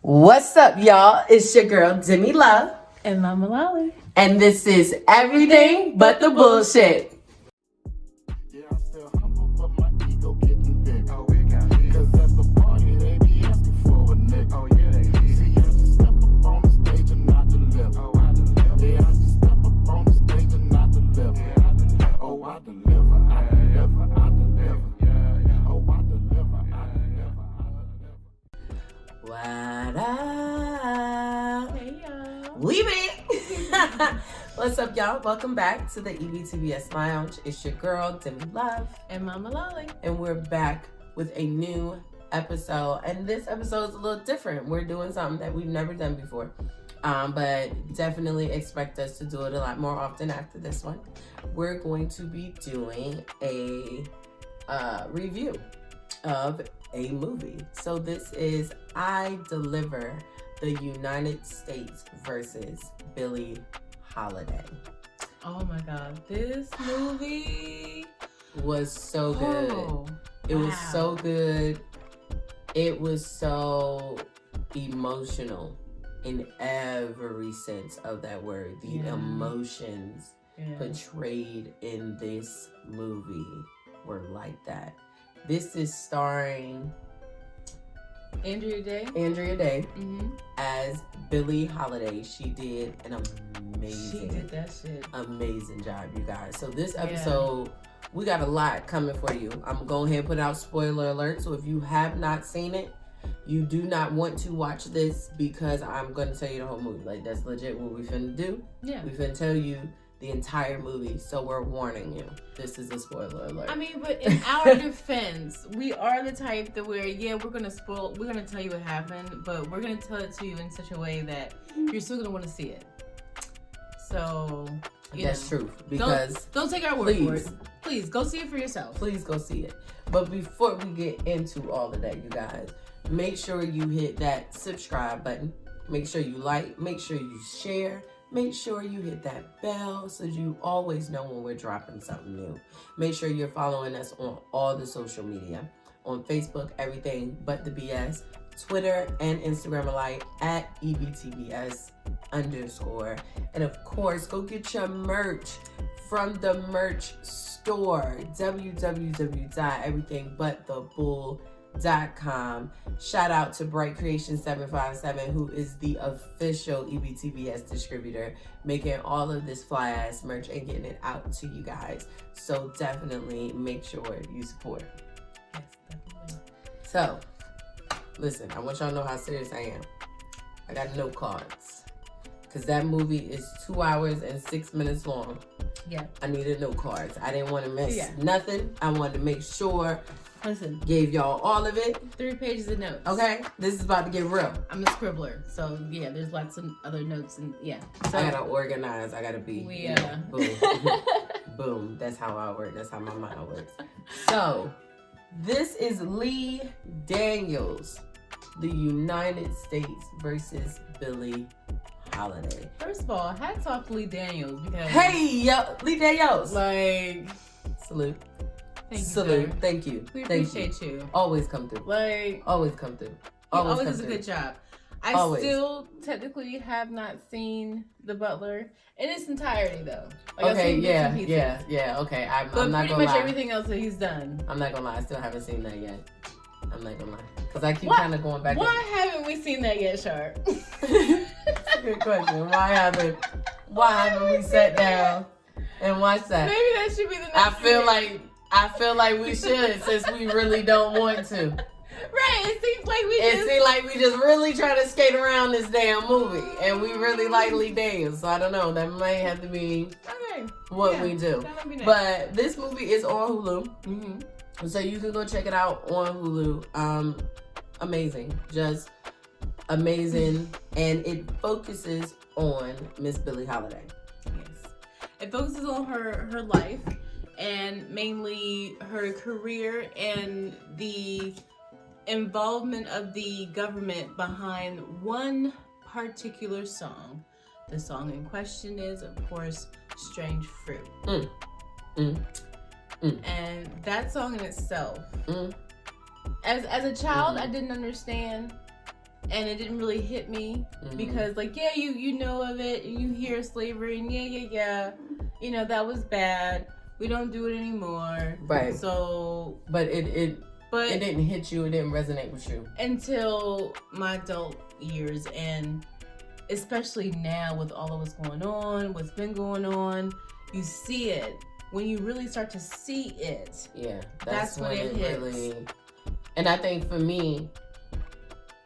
What's up, y'all? It's your girl, Demi Love. And Mama Lolly. And this is Everything But the Bullshit. What up? Hey, y'all. We back. What's up, y'all? Welcome back to the EBTBS Lounge. It's your girl, Demi Love. And Mama Lolly. And we're back with a new episode. And this episode is a little different. We're doing something that we've never done before. But definitely expect us to do it a lot more often after this one. We're going to be doing a review of a movie. So this is Ideliver, the United States versus Billie Holiday. Oh my God, this movie Was so good. It was so good. It was so emotional in every sense of that word. The emotions portrayed in this movie were like that. This is starring Andra Day as Billie Holiday. She did an amazing job, you guys. So this episode, we got a lot coming for you. I'm going ahead and put out spoiler alert. So if you have not seen it, you do not want to watch this, because I'm going to tell you the whole movie. Like, that's legit what we finna do. Yeah. We finna tell you the entire movie, so we're warning you. This is a spoiler alert. I mean, but in our defense, we are the type that we're gonna tell you what happened, but we're gonna tell it to you in such a way that you're still gonna want to see it. So that's true. Because don't take our word for it. Please go see it for yourself. Please go see it. But before we get into all of that, you guys, make sure you hit that subscribe button. Make sure you like. Make sure you share. Make sure you hit that bell so you always know when we're dropping something new. Make sure you're following us on all the social media. On Facebook, Everything But the BS. Twitter and Instagram alike at EBTBS_. And of course, go get your merch from the merch store. www.everythingbutthebull.com. Shout out to Bright Creation 757, who is the official EBTBS distributor, making all of this fly ass merch and getting it out to you guys. So definitely make sure you support. Yes, definitely. So listen, I want y'all to know how serious I am. I got note cards, because that movie is 2 hours and 6 minutes long. Yeah. I needed note cards. I didn't want to miss nothing. I wanted to make sure. Listen, gave y'all all of it. 3 pages of notes. Okay, this is about to get real. I'm a scribbler, so yeah, there's lots of other notes and So I gotta organize. I gotta be. Boom, boom. That's how I work. That's how my mind works. So, this is Lee Daniels, the United States versus Billie Holiday. First of all, hats off to Lee Daniels, because Lee Daniels. Like, salute. Thank you, salute. Sir. Thank you. We appreciate you. Always come through. Like, always come through. Always does a good job. I still technically have not seen The Butler in its entirety, though. Like, okay, yeah. Okay, I'm not gonna lie. Pretty much everything else that he's done. I'm not gonna lie. I still haven't seen that yet. I'm not gonna lie, because I keep kind of going back. Why haven't we seen that yet, Sharp? Good question. Why haven't we sat down and watched that? Maybe that should be the next. I feel like we should, since we really don't want to. Right, it seems like we just really try to skate around this damn movie, and we really like Lee Daniels. So I don't know. That might have to be what we do. Nice. But this movie is on Hulu, so you can go check it out on Hulu. Amazing, just amazing, and it focuses on Miss Billie Holiday. Yes, it focuses on her life, and mainly her career and the involvement of the government behind one particular song. The song in question is, of course, Strange Fruit. And that song in itself, as a child, I didn't understand and it didn't really hit me because, like, yeah, you know of it, and you hear slavery, and yeah, you know, that was bad. We don't do it anymore. Right. So, but it didn't hit you. It didn't resonate with you until my adult years, and especially now with all of what's been going on, you see it. When you really start to see it, yeah, that's when it hits. Really, and I think for me,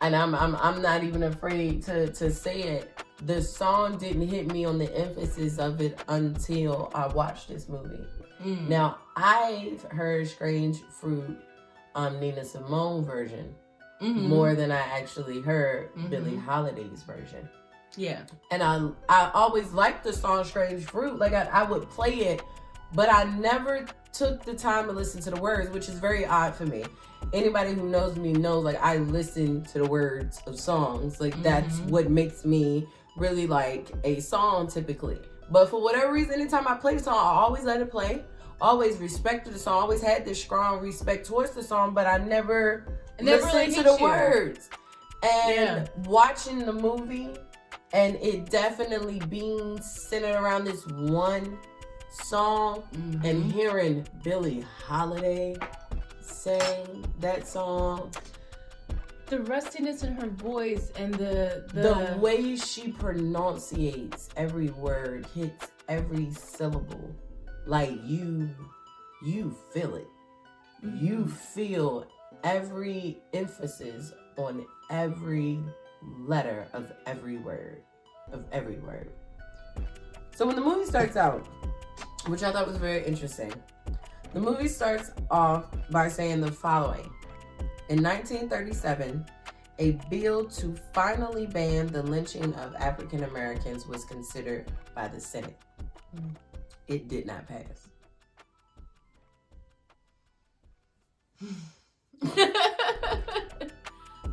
and I'm not even afraid to say it, the song didn't hit me on the emphasis of it until I watched this movie. Now, I've heard Strange Fruit, Nina Simone version, more than I actually heard Billie Holiday's version. Yeah. And I always liked the song Strange Fruit. Like, I would play it, but I never took the time to listen to the words, which is very odd for me. Anybody who knows me knows, like, I listen to the words of songs. Like, that's what makes me really like a song typically. But for whatever reason, anytime I play the song, I always let it play. Always respected the song. Always had this strong respect towards the song, but I never listened to the words. And watching the movie, and it definitely being centered around this one song, and hearing Billie Holiday sing that song, the rustiness in her voice and the way she pronunciates every word, hits every syllable, like you feel it. You feel every emphasis on every letter of every word. So when the movie starts out, which I thought was very interesting, the movie starts off by saying the following. In 1937, a bill to finally ban the lynching of African Americans was considered by the Senate. It did not pass.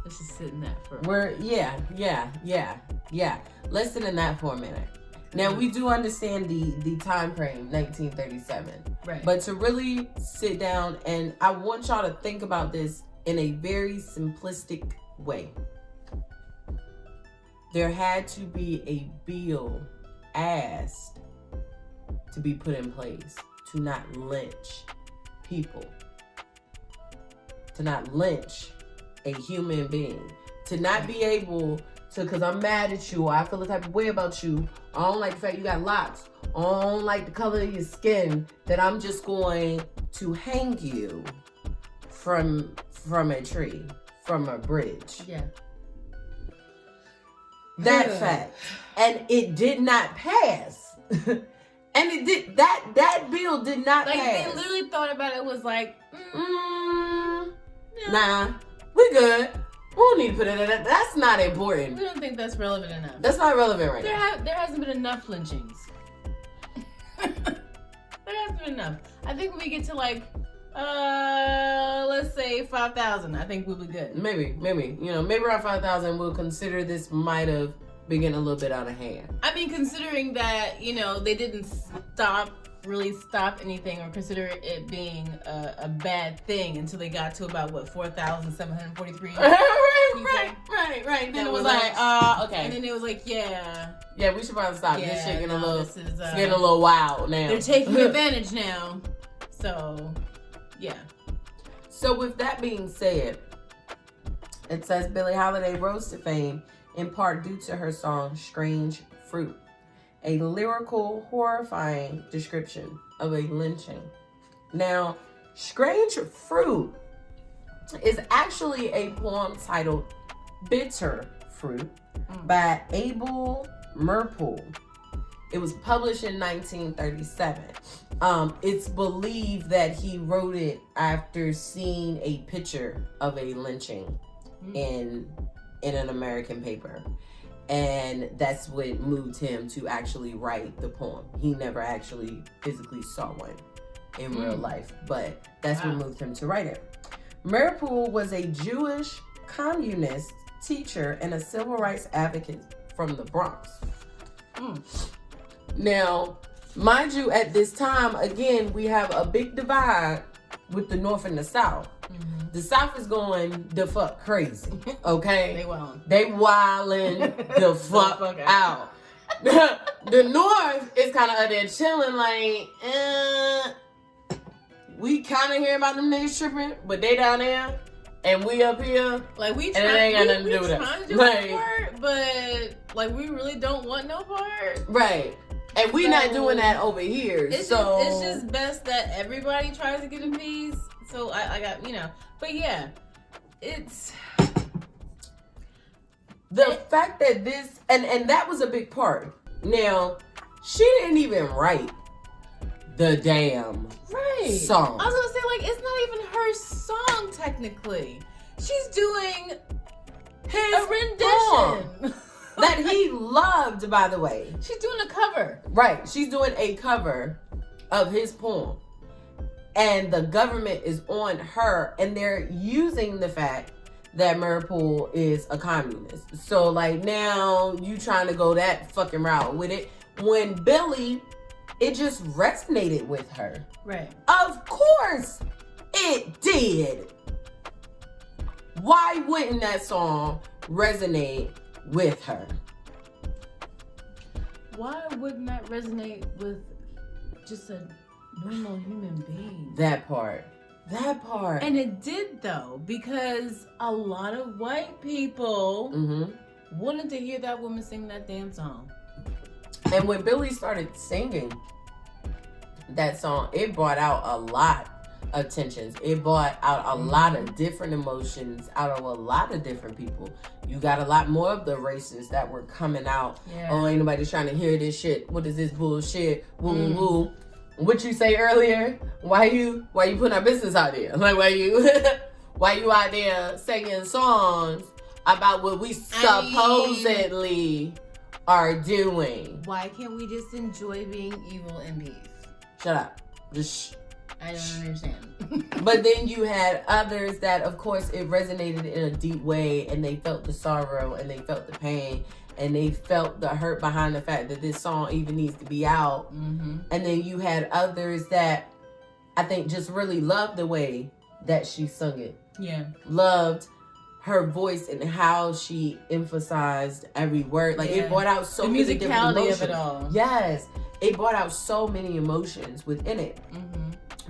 Let's just sit in that for a minute. Let's sit in that for a minute. Now, we do understand the time frame, 1937. Right. But to really sit down, and I want y'all to think about this in a very simplistic way. There had to be a bill asked to be put in place to not lynch people, to not lynch a human being, to not be able to, because I'm mad at you, or I feel a type of way about you, I don't like the fact you got locks, I don't like the color of your skin, that I'm just going to hang you from a tree, from a bridge. Yeah. That fact. And it did not pass. And it did, that bill did not pass. Like, they literally thought about it, was like, nah, we good. We don't need to put it in that. That's not important. We don't think that's relevant enough. That's not relevant right now. There hasn't been enough lynchings. There hasn't been enough. I think when we get to, like, let's say 5,000, I think we'll be good. Maybe. You know, maybe around 5,000 we'll consider this might have been getting a little bit out of hand. I mean, considering that, you know, they didn't really stop anything or consider it being a bad thing until they got to about, 4,743 Right. Then it was like, okay. And then it was like, yeah, we should probably stop. This shit getting it's getting a little wild now. They're taking advantage now. So, yeah. So with that being said, it says Billie Holiday rose to fame in part due to her song Strange Fruit, a lyrical, horrifying description of a lynching. Now, Strange Fruit is actually a poem titled Bitter Fruit by Abel Merpool. It was published in 1937. It's believed that he wrote it after seeing a picture of a lynching in an American paper. And that's what moved him to actually write the poem. He never actually physically saw one in real life, but that's what moved him to write it. Merpool was a Jewish communist teacher and a civil rights advocate from the Bronx. Now, mind you, at this time, again, we have a big divide with the North and the South. The South is going the fuck crazy, okay? They wildin' the fuck out. The North is kind of there chilling, like, we kind of hear about them niggas tripping, but they down there, and we up here, like we trying, and it ain't got nothing to do with us. Trying to do our part, but like we really don't want no part, right? And we not doing that over here. It's just best that everybody tries to get a piece. So I got, but yeah, it's the fact that this and that was a big part. Now, she didn't even write the damn song. I was gonna say, like, it's not even her song technically. She's doing a rendition that he loved, by the way. She's doing a cover. Right. She's doing a cover of his poem. And the government is on her, and they're using the fact that Murpool is a communist. So, like, now you trying to go that fucking route with it. When Billie, it just resonated with her. Right. Of course it did. Why wouldn't that song resonate with her? Why wouldn't that resonate with just a normal human being? That part. And it did, though, because a lot of white people wanted to hear that woman sing that damn song. And when Billie started singing that song, it brought out a lot of tensions. It brought out a lot of different emotions out of a lot of different people. You got a lot more of the racists that were coming out. Yeah. Oh, ain't nobody trying to hear this shit. What is this bullshit? Woo woo. What you say earlier? Why you putting our business out there? Like, why you out there singing songs about what we supposedly are doing? Why can't we just enjoy being evil in peace? Shut up. Just I don't understand. But then you had others that, of course, it resonated in a deep way, and they felt the sorrow, and they felt the pain, and they felt the hurt behind the fact that this song even needs to be out. And then you had others that I think just really loved the way that she sung it. Yeah. Loved her voice and how she emphasized every word. Like, it brought out so many different emotions. Of it all. Yes. It brought out so many emotions within it.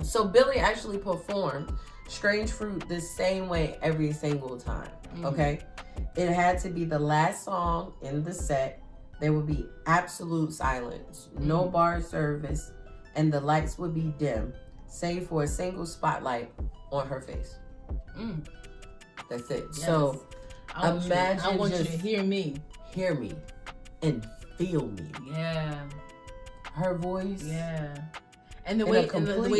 So Billie actually performed Strange Fruit the same way every single time. Okay? It had to be the last song in the set. There would be absolute silence, no bar service, and the lights would be dim, save for a single spotlight on her face. That's it. Yes. So imagine I want you to hear me. Hear me and feel me. Yeah. Her voice. Yeah. And the way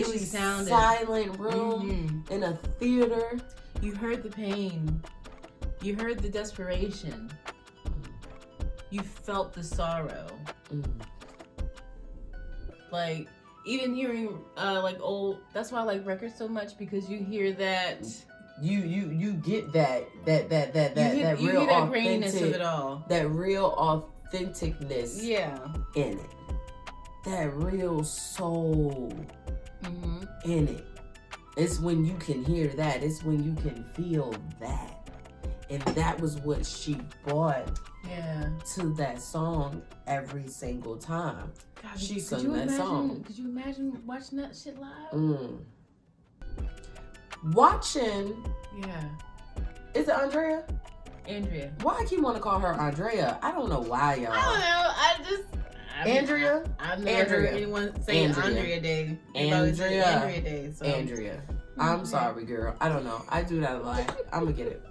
she sounded. Silent room in a theater. You heard the pain. You heard the desperation. You felt the sorrow. Like, even hearing like old, that's why I like records so much, because you hear that you get that real graininess of it all. That real authenticness in it. That real soul in it. It's when you can hear that. It's when you can feel that. And that was what she brought to that song every single time. God, she sung that song. Could you imagine watching that shit live? Watching. Yeah. Is it Andrea? Andrea. Why I keep want to call her Andrea? I don't know why, y'all. I don't know. Andrea? I've never heard anyone say Andrea Day. Andrea Day. So. Andrea. I'm sorry, girl. I don't know. I do that a lot. I'm going to get it.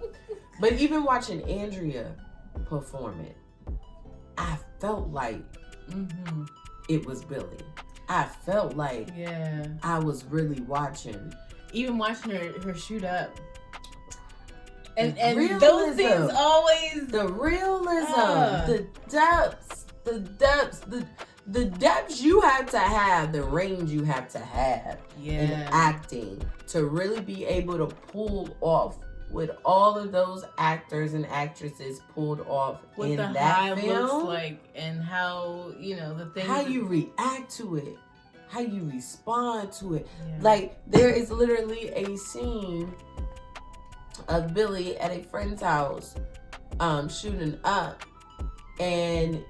But even watching Andrea perform it, I felt like it was Billie. I felt like I was really watching. Even watching her shoot up. And realism. Those things always... The realism. The depths. The depths you have to have, the range you have to have in acting to really be able to pull off what all of those actors and actresses pulled off what in the that high film. Looks like, and how, the things... How you react to it. how you respond to it. Yeah. Like, there is literally a scene of Billie at a friend's house shooting up, and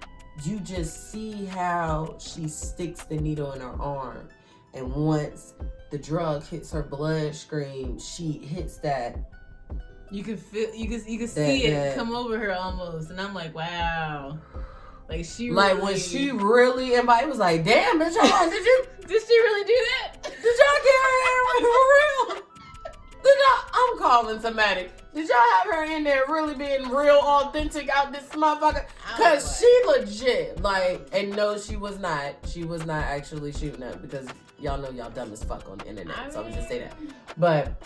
you just see how she sticks the needle in her arm, and once the drug hits her bloodstream, she hits that. You can feel, you can see it come over her almost, and I'm like, wow, like she like really, when she really, everybody was like, damn, bitch, did she really do that? did y'all get her in for real? I'm calling somebody. Did y'all have her in there really being real authentic out this motherfucker? Cause she legit, like, and no, she was not. She was not actually shooting up, because y'all know y'all dumb as fuck on the internet. So I'm just say that. But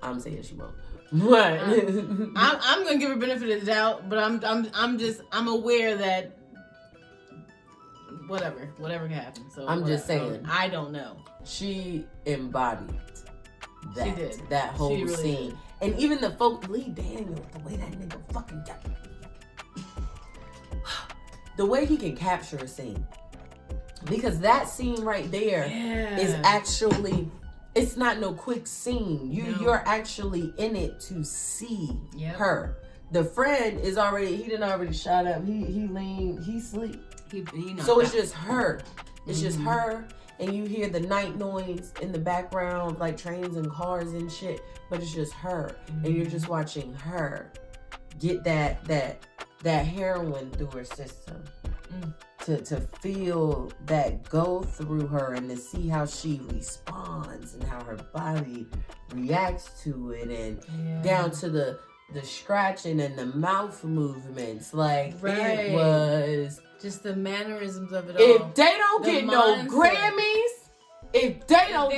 I'm saying she won't. But I'm gonna give her benefit of the doubt, but I'm aware that whatever can happen. So I'm just saying, I don't know. She embodied that. She did. That whole She really scene. did. And even the folk, Lee Daniels, the way that nigga fucking got, the way he can capture a scene. Because that scene right there is actually, it's not no quick scene. You're actually in it to see her. The friend is already, he done already shot up. He leaned, he sleep. So it's just her. It's just her. And you hear the night noise in the background, like trains and cars and shit. But it's just her. And you're just watching her get that heroin through her system. To feel that go through her, and to see how she responds and how her body reacts to it, and down to the scratching and the mouth movements. Like, it was just the mannerisms of it all. If they don't get no Grammys, if they don't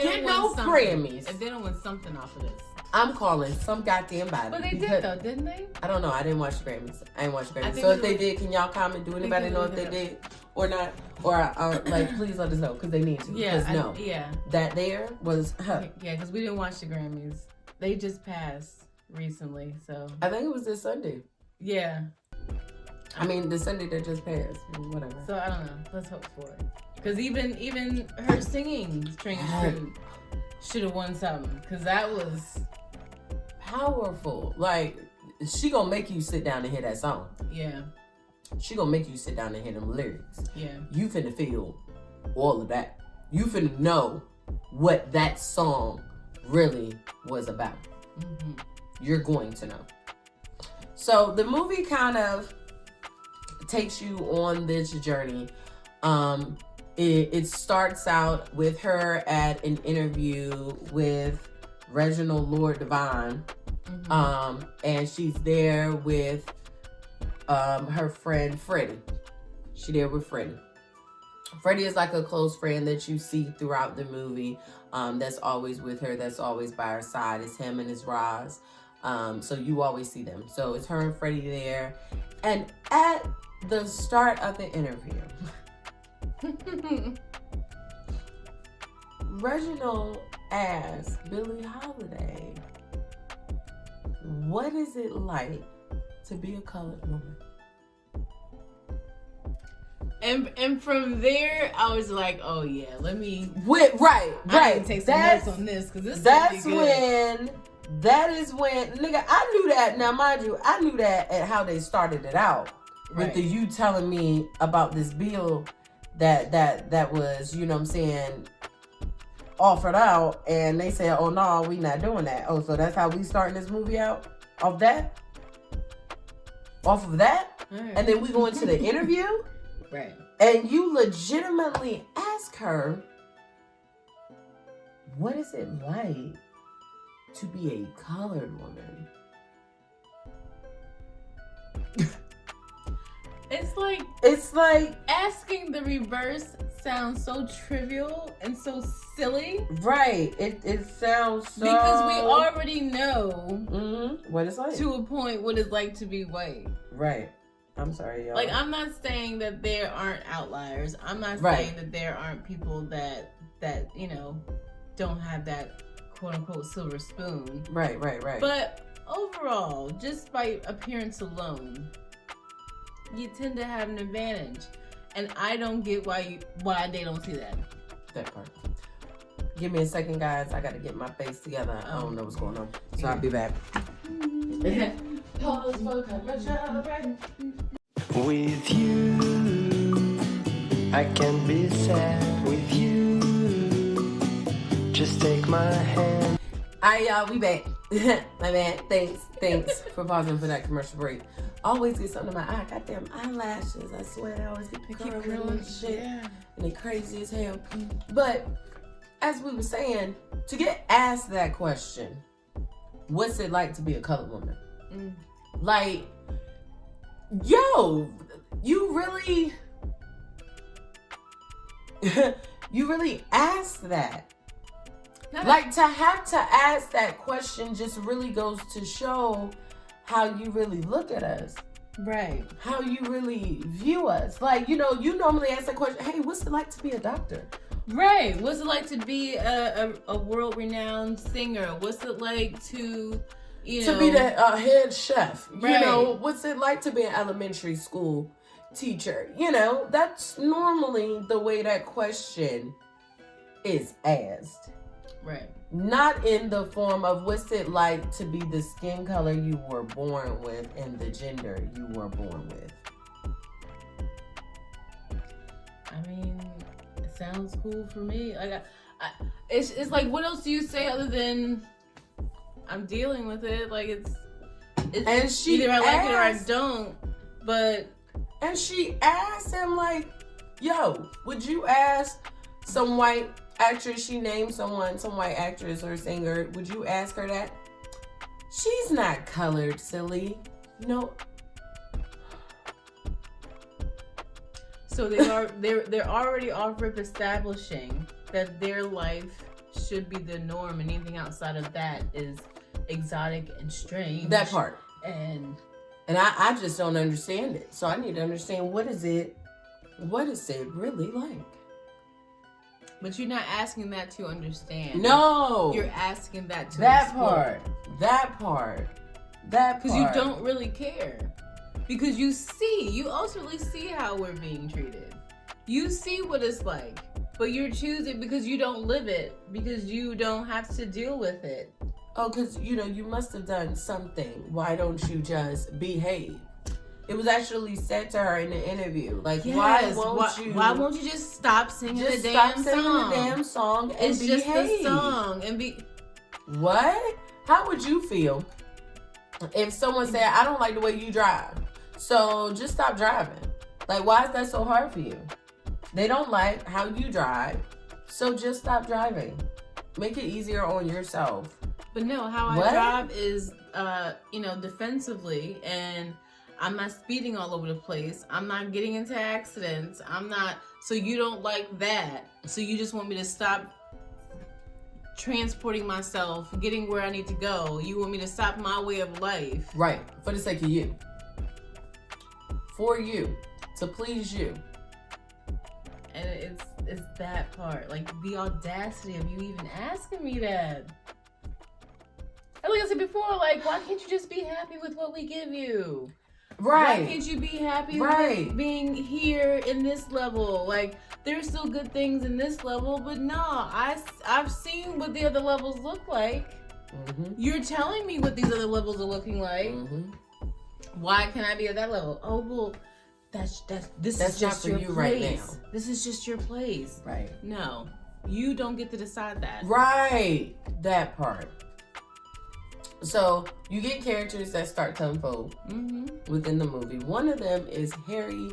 win something off of this, I'm calling some goddamn body. But they did though, didn't they? I don't know. I didn't watch the Grammys. I didn't watch the Grammys. So if they did, can y'all comment? Do anybody know if they did or not? Or like, please let us know, because they need to. Yeah. That there was. Yeah, because we didn't watch the Grammys. They just passed recently, so. I think it was this Sunday. Yeah. I mean, the Sunday that just passed. Whatever. So I don't know. Let's hope for it. Because even her singing, Strange Fruit, should have won something, because that was powerful. Like, she gonna make you sit down and hear that song. Yeah. She gonna make you sit down and hear them lyrics. Yeah. You finna feel all of that. You finna know what that song really was about. You're going to know. So the movie kind of takes you on this journey. It starts out with her at an interview with Reginald Lord Divine. And she's there with her friend Freddie. She's there with Freddie. Freddie is like a close friend that you see throughout the movie. That's always with her. That's always by her side. It's him and his Roz. So you always see them. So it's her and Freddie there. And at the start of the interview, Reginald asked Billie Holiday, what is it like to be a colored woman? And from there, I was like, oh yeah, let me. Right. I need to take some notes on this, because this. That's when. That is when, nigga, I knew that. Now, mind you, I knew that at how they started it out. With the you telling me about this bill that was, you know what I'm saying, offered out, and they said, oh no, we not doing that. Oh, so that's how we starting this movie out? Off that? Off of that? Right. And then we go into the interview? Right. And you legitimately ask her, what is it like to be a colored woman? It's like asking the reverse sounds so trivial and so silly. Right. It sounds so, because we already know what it's like to a point what it's like to be white. Right. I'm sorry, y'all. Like, I'm not saying that there aren't outliers. I'm not saying that there aren't people that you know don't have that quote unquote silver spoon. Right. But overall, just by appearance alone, you tend to have an advantage, and I don't get why they don't see that. That part. Give me a second, guys. I gotta get my face together. I don't know what's going on. So I'll be back. Pause for commercial break. With you, I can be sad with you. Just take my hand. Alright, y'all, we back. My man, thanks for pausing for that commercial break. Always get something in my eye. Goddamn eyelashes. I swear they always get curling and shit. Yeah. And they crazy as hell. But as we were saying, to get asked that question, what's it like to be a colored woman? Like, yo, you really asked that. Like, to have to ask that question just really goes to show how you really look at us. Right. How you really view us. Like, you know, you normally ask that question, hey, what's it like to be a doctor? Right. What's it like to be a world-renowned singer? What's it like to, you know... To be the head chef. Right. You know, what's it like to be an elementary school teacher? You know, that's normally the way that question is asked. Right. Not in the form of what's it like to be the skin color you were born with and the gender you were born with. I mean, it sounds cool for me. Like, it's like, what else do you say other than I'm dealing with it? Like, it's and she either I like it or I asked- don't. But And she asked him, like, yo, would you ask some white actress, she named some white actress or singer, would you ask her that? She's not colored, silly. No. so they're already off rip establishing that their life should be the norm, and anything outside of that is exotic and strange. That part. And I just don't understand it. So I need to understand what is it really like? But you're not asking that to understand. No. You're asking that to That explore. part. Because you don't really care. Because you ultimately see how we're being treated. You see what it's like. But you're choosing because you don't live it. Because you don't have to deal with it. Oh, because, you know, you must have done something. Why don't you just behave? It was actually said to her in the interview. Like, Yes, why won't you just stop singing just the stop damn singing song? the damn song and It's behave? just the song and be. What? How would you feel if someone said, I don't like the way you drive, so just stop driving? Like, why is that so hard for you? They don't like how you drive, so just stop driving. Make it easier on yourself. But no, how What? I drive is, defensively, and I'm not speeding all over the place. I'm not getting into accidents. I'm not. So you don't like that. So you just want me to stop transporting myself, getting where I need to go. You want me to stop my way of life. Right. For the sake of you. For you. To please you. And it's that part. Like, the audacity of you even asking me that. And like I said before, like, why can't you just be happy with what we give you? Right. Why can't you be happy Right. with being here in this level? Like, there's still good things in this level, but no, I've seen what the other levels look like. Mm-hmm. You're telling me what these other levels are looking like. Mm-hmm. Why can I be at that level? Oh, well, this is not just for your you place. right now. This is just your place. Right. No, you don't get to decide that. Right. That part. So you get characters that start to unfold within the movie. One of them is Harry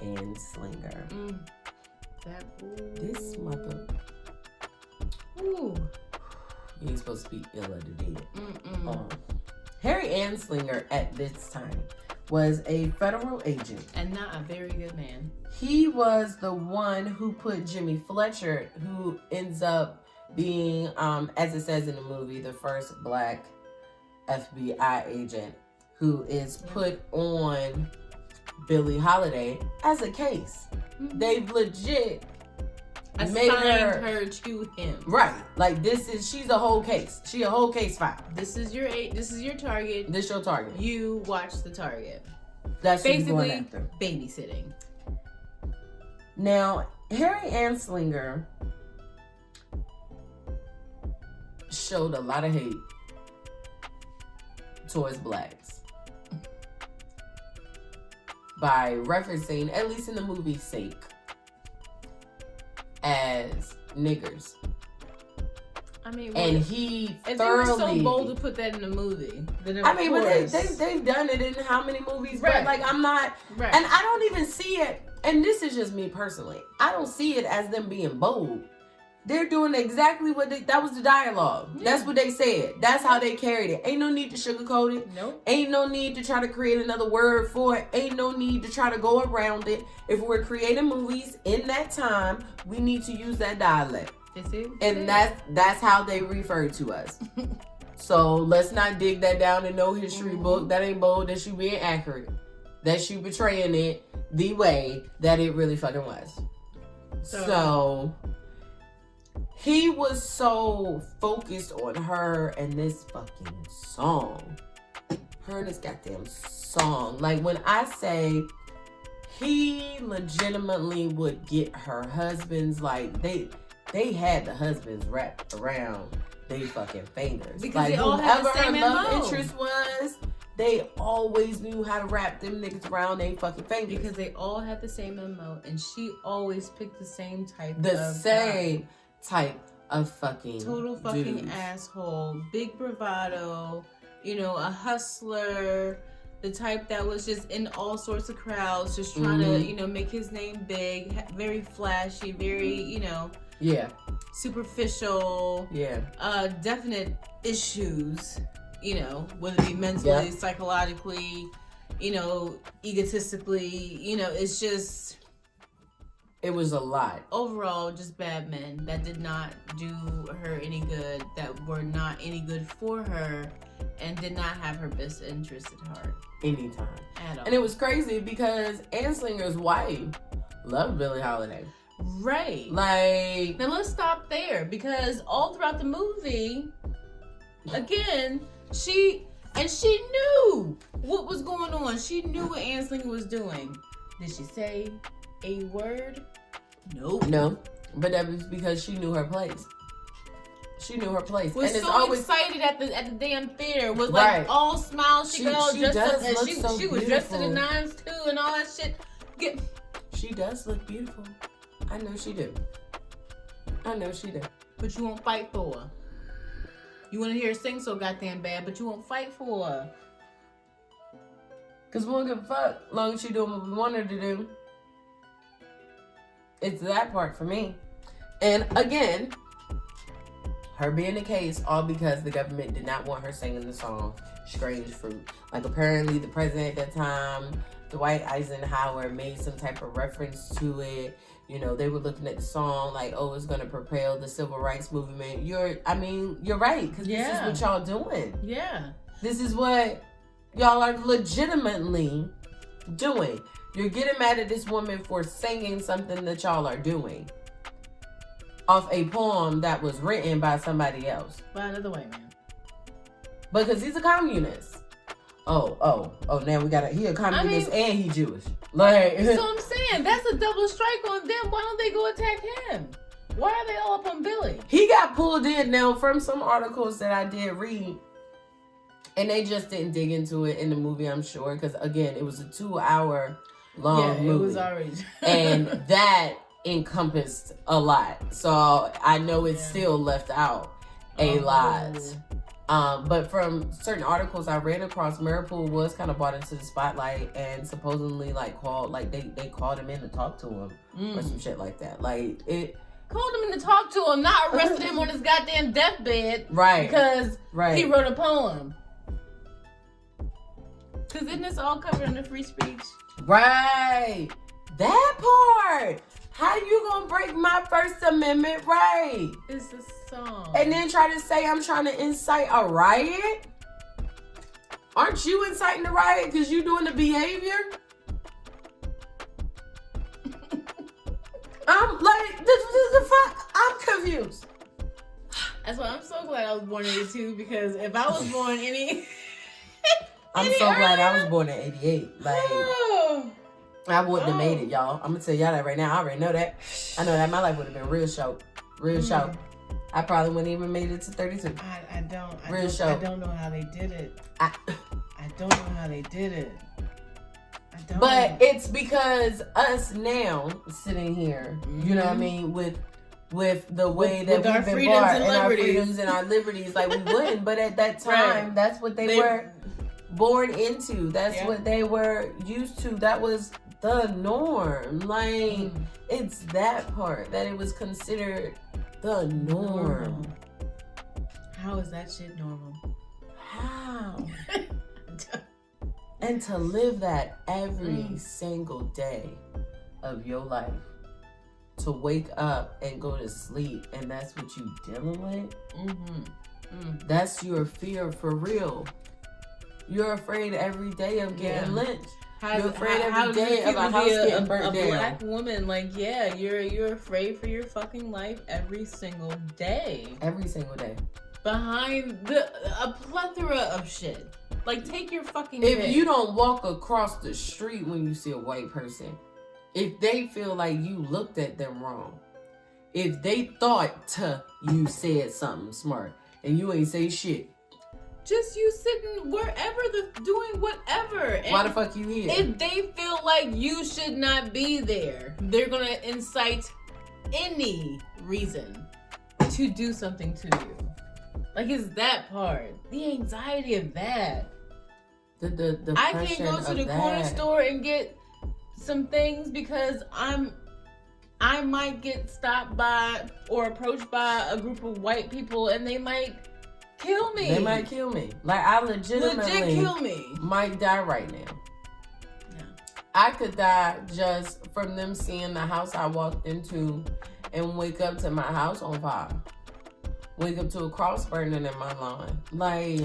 Anslinger. This mother. Ooh. You ain't supposed to be ill of the dead. Harry Anslinger at this time was a federal agent. And not a very good man. He was the one who put Jimmy Fletcher, who ends up being, as it says in the movie, the first black FBI agent who is put on Billie Holiday as a case. They've legit made Assigned her to him. Right. Like, she's a whole case. She a whole case file. This is your target. This your target. You watch the target. That's what you're going Basically, after. babysitting. Now, Harry Anslinger showed a lot of hate towards blacks by referencing, at least in the movie's sake, as niggers. I mean, and he if thoroughly. they were so bold to put that in the movie, then I mean, but they've done it in how many movies? Right. But like, I'm not, right. And I don't even see it. And this is just me personally. I don't see it as them being bold. They're doing exactly what that was the dialogue. Yeah. That's what they said. That's how they carried it. Ain't no need to sugarcoat it. Nope. Ain't no need to try to create another word for it. Ain't no need to try to go around it. If we're creating movies in that time, we need to use that dialect. And that's how they refer to us. So let's not dig that down in no history book. That ain't bold. That you being accurate. That you betraying it the way that it really fucking was. So he was so focused on her and this fucking song. Her and this goddamn song. Like, when I say he legitimately would get her husbands, like, they had the husbands wrapped around they fucking fingers. Because like, they all had the same her love MO. interest was, they always knew how to wrap them niggas around they fucking fingers. Because they all had the same MO, and she always picked the same type of fucking total fucking dudes. Asshole, big bravado, a hustler, the type that was just in all sorts of crowds, just trying to, make his name big, very flashy, very, superficial, definite issues, whether it be mentally, psychologically, egotistically, it's just, it was a lot. Overall, just bad men that did not do her any good, that were not any good for her, and did not have her best interest at heart. Anytime. At all. And it was crazy because Anslinger's wife loved Billie Holiday. Right. Like, now let's stop there, because all throughout the movie, again, she knew what was going on. She knew what Anslinger was doing. Did she say a word? Nope. No. But that was because she knew her place. She knew her place. Was and so always excited at the damn theater. Was like all smiles. She got all dressed up, and she was dressed to the nines too, and all that shit. She does look beautiful. I know she do. But you won't fight for her. You want to hear her sing so goddamn bad, but you won't fight for her. Cause we don't give a fuck. Long as she doing what we want her to do. It's that part for me. And again, her being the case, all because the government did not want her singing the song Strange Fruit. Like, apparently the president at that time, Dwight Eisenhower, made some type of reference to it. They were looking at the song like, oh, it's going to propel the civil rights movement. You're right. Because this is what y'all doing. Yeah. This is what y'all are legitimately doing. You're getting mad at this woman for singing something that y'all are doing off a poem that was written by somebody else. By another white man. Because he's a communist. Oh, now he a communist and he Jewish. Like, so I'm saying, that's a double strike on them. Why don't they go attack him? Why are they all up on Billy? He got pulled in now from some articles that I did read. And they just didn't dig into it in the movie, I'm sure. Because, again, it was a 2-hour long movie. It was already. And that encompassed a lot. So I know it's still left out a lot. But from certain articles I ran across, Maripool was kind of brought into the spotlight and supposedly they called him in to talk to him or some shit like that. Like, it called him in to talk to him, not arrested him on his goddamn deathbed. Right. Because he wrote a poem. Because isn't this all covered under free speech? Right. That part. How you gonna break my First Amendment right? It's a song. And then try to say I'm trying to incite a riot? Aren't you inciting the riot because you doing the behavior? I'm like, this is the fuck? I'm confused. That's why I'm so glad I was born in 82, because if I was born I'm so glad I was born in 88. Like, I wouldn't have made it, y'all. I'm gonna tell y'all that right now. I already know that. I know that my life would have been real short. I probably wouldn't even made it to 32. I don't know how they did it. I don't know how they did it. But it's because us now sitting here, you know what I mean, with the way that we've been brought and our freedoms and our liberties, like we wouldn't. But at that time, that's what they were born into. That's what they were used to. That was the norm. Like it's that part that it was considered the norm. How is that shit normal? How? And to live that every single day of your life. To wake up and go to sleep, and that's what you dealing with. That's your fear for real. You're afraid every day of getting lynched. You're afraid every day of a house getting burnt down. A black woman, like, you're afraid for your fucking life every single day. Every single day. Behind a plethora of shit. Like, take your fucking If pick. you don't walk across the street when you see a white person, if they feel like you looked at them wrong, if they thought you said something smart and you ain't say shit, just you sitting wherever doing whatever. And why the fuck you here? If they feel like you should not be there, they're gonna incite any reason to do something to you. Like, it's that part. The anxiety of that. The I can't go to the corner store and get some things because I might get stopped by or approached by a group of white people and they might kill me. They might kill me. Like, I legitimately kill me. might die right now. No. I could die just from them seeing the house I walked into and wake up to my house on fire. Wake up to a cross burning in my lawn. Like,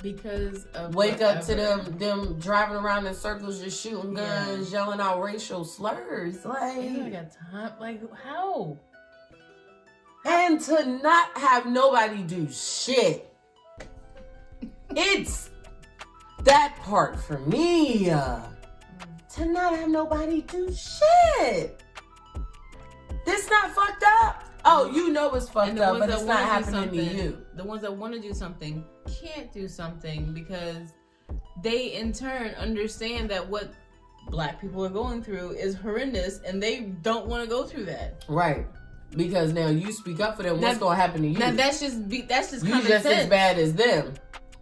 because of wake whatever. up to them driving around in circles, just shooting guns, yelling out racial slurs. Like, I got time. Like, how? And to not have nobody do shit. It's that part for me. To not have nobody do shit. This not fucked up. Oh, you know it's fucked up, but it's not happening to you. The ones that want to do something can't do something because they in turn understand that what black people are going through is horrendous and they don't want to go through that. Right. Because now you speak up for them, what's going to happen to you? Now that's just you common just sense. as bad as them.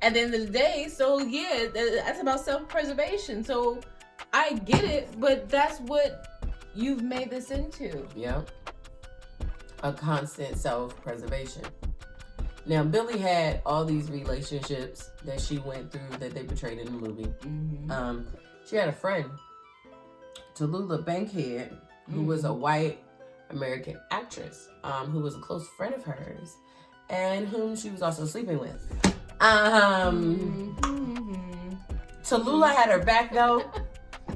At the end of the day, so yeah, that's about self-preservation. So I get it, but that's what you've made this into. Yeah. A constant self-preservation. Now, Billie had all these relationships that she went through that they portrayed in the movie. Mm-hmm. She had a friend, Tallulah Bankhead, who was a white American actress, who was a close friend of hers, and whom she was also sleeping with. Tallulah had her back though.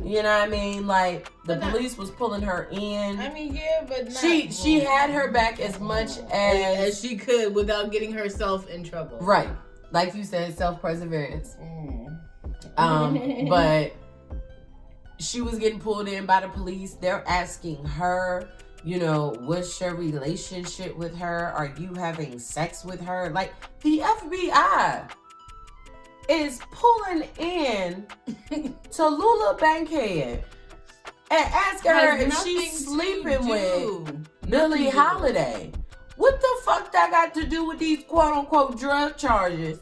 You know what I mean? Like, the police was pulling her in. I mean, yeah, but not she had her back as much as she could without getting herself in trouble. Right. Like you said, self-perseverance. But she was getting pulled in by the police. They're asking her, you know, what's your relationship with her? Are you having sex with her? Like, the FBI is pulling in Tallulah Bankhead and asking her if she's sleeping with Billie Holiday. What the fuck that got to do with these quote-unquote drug charges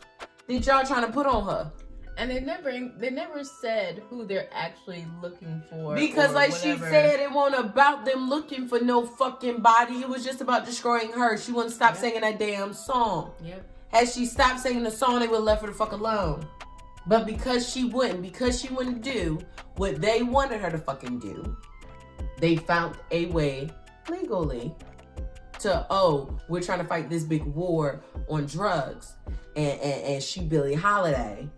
that y'all trying to put on her? And they never said who they're actually looking for. Because like she said, it wasn't about them looking for no fucking body. It was just about destroying her. She wouldn't stop singing that damn song. Yep. Had she stopped singing the song, they would have left her the fuck alone. But because she wouldn't do what they wanted her to fucking do, they found a way legally to, we're trying to fight this big war on drugs. And she Billie Holiday.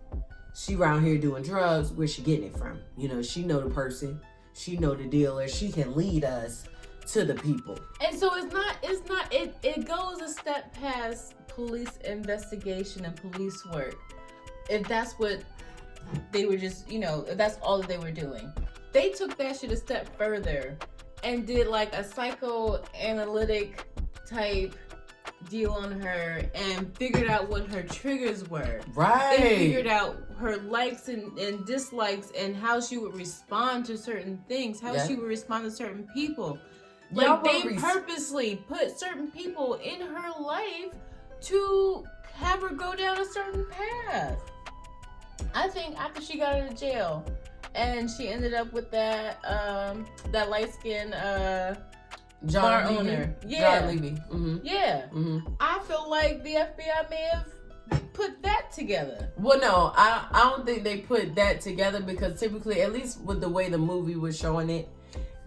She around here doing drugs. Where's she getting it from? You know, she know the person. She know the dealer. She can lead us to the people. And so it goes a step past police investigation and police work. If that's what they were just, you know, if that's all that they were doing. They took that shit a step further and did like a psychoanalytic type deal on her and figured out what her triggers were. Right. They figured out her likes and dislikes and how she would respond to certain things, how she would respond to certain people. Like, they purposely put certain people in her life to have her go down a certain path. I think after she got out of jail and she ended up with that light-skinned bar owner. Yeah. John Levy. Mm-hmm. Yeah. Mm-hmm. I feel like the FBI may have put that together. Well, no, I don't think they put that together, because typically, at least with the way the movie was showing it,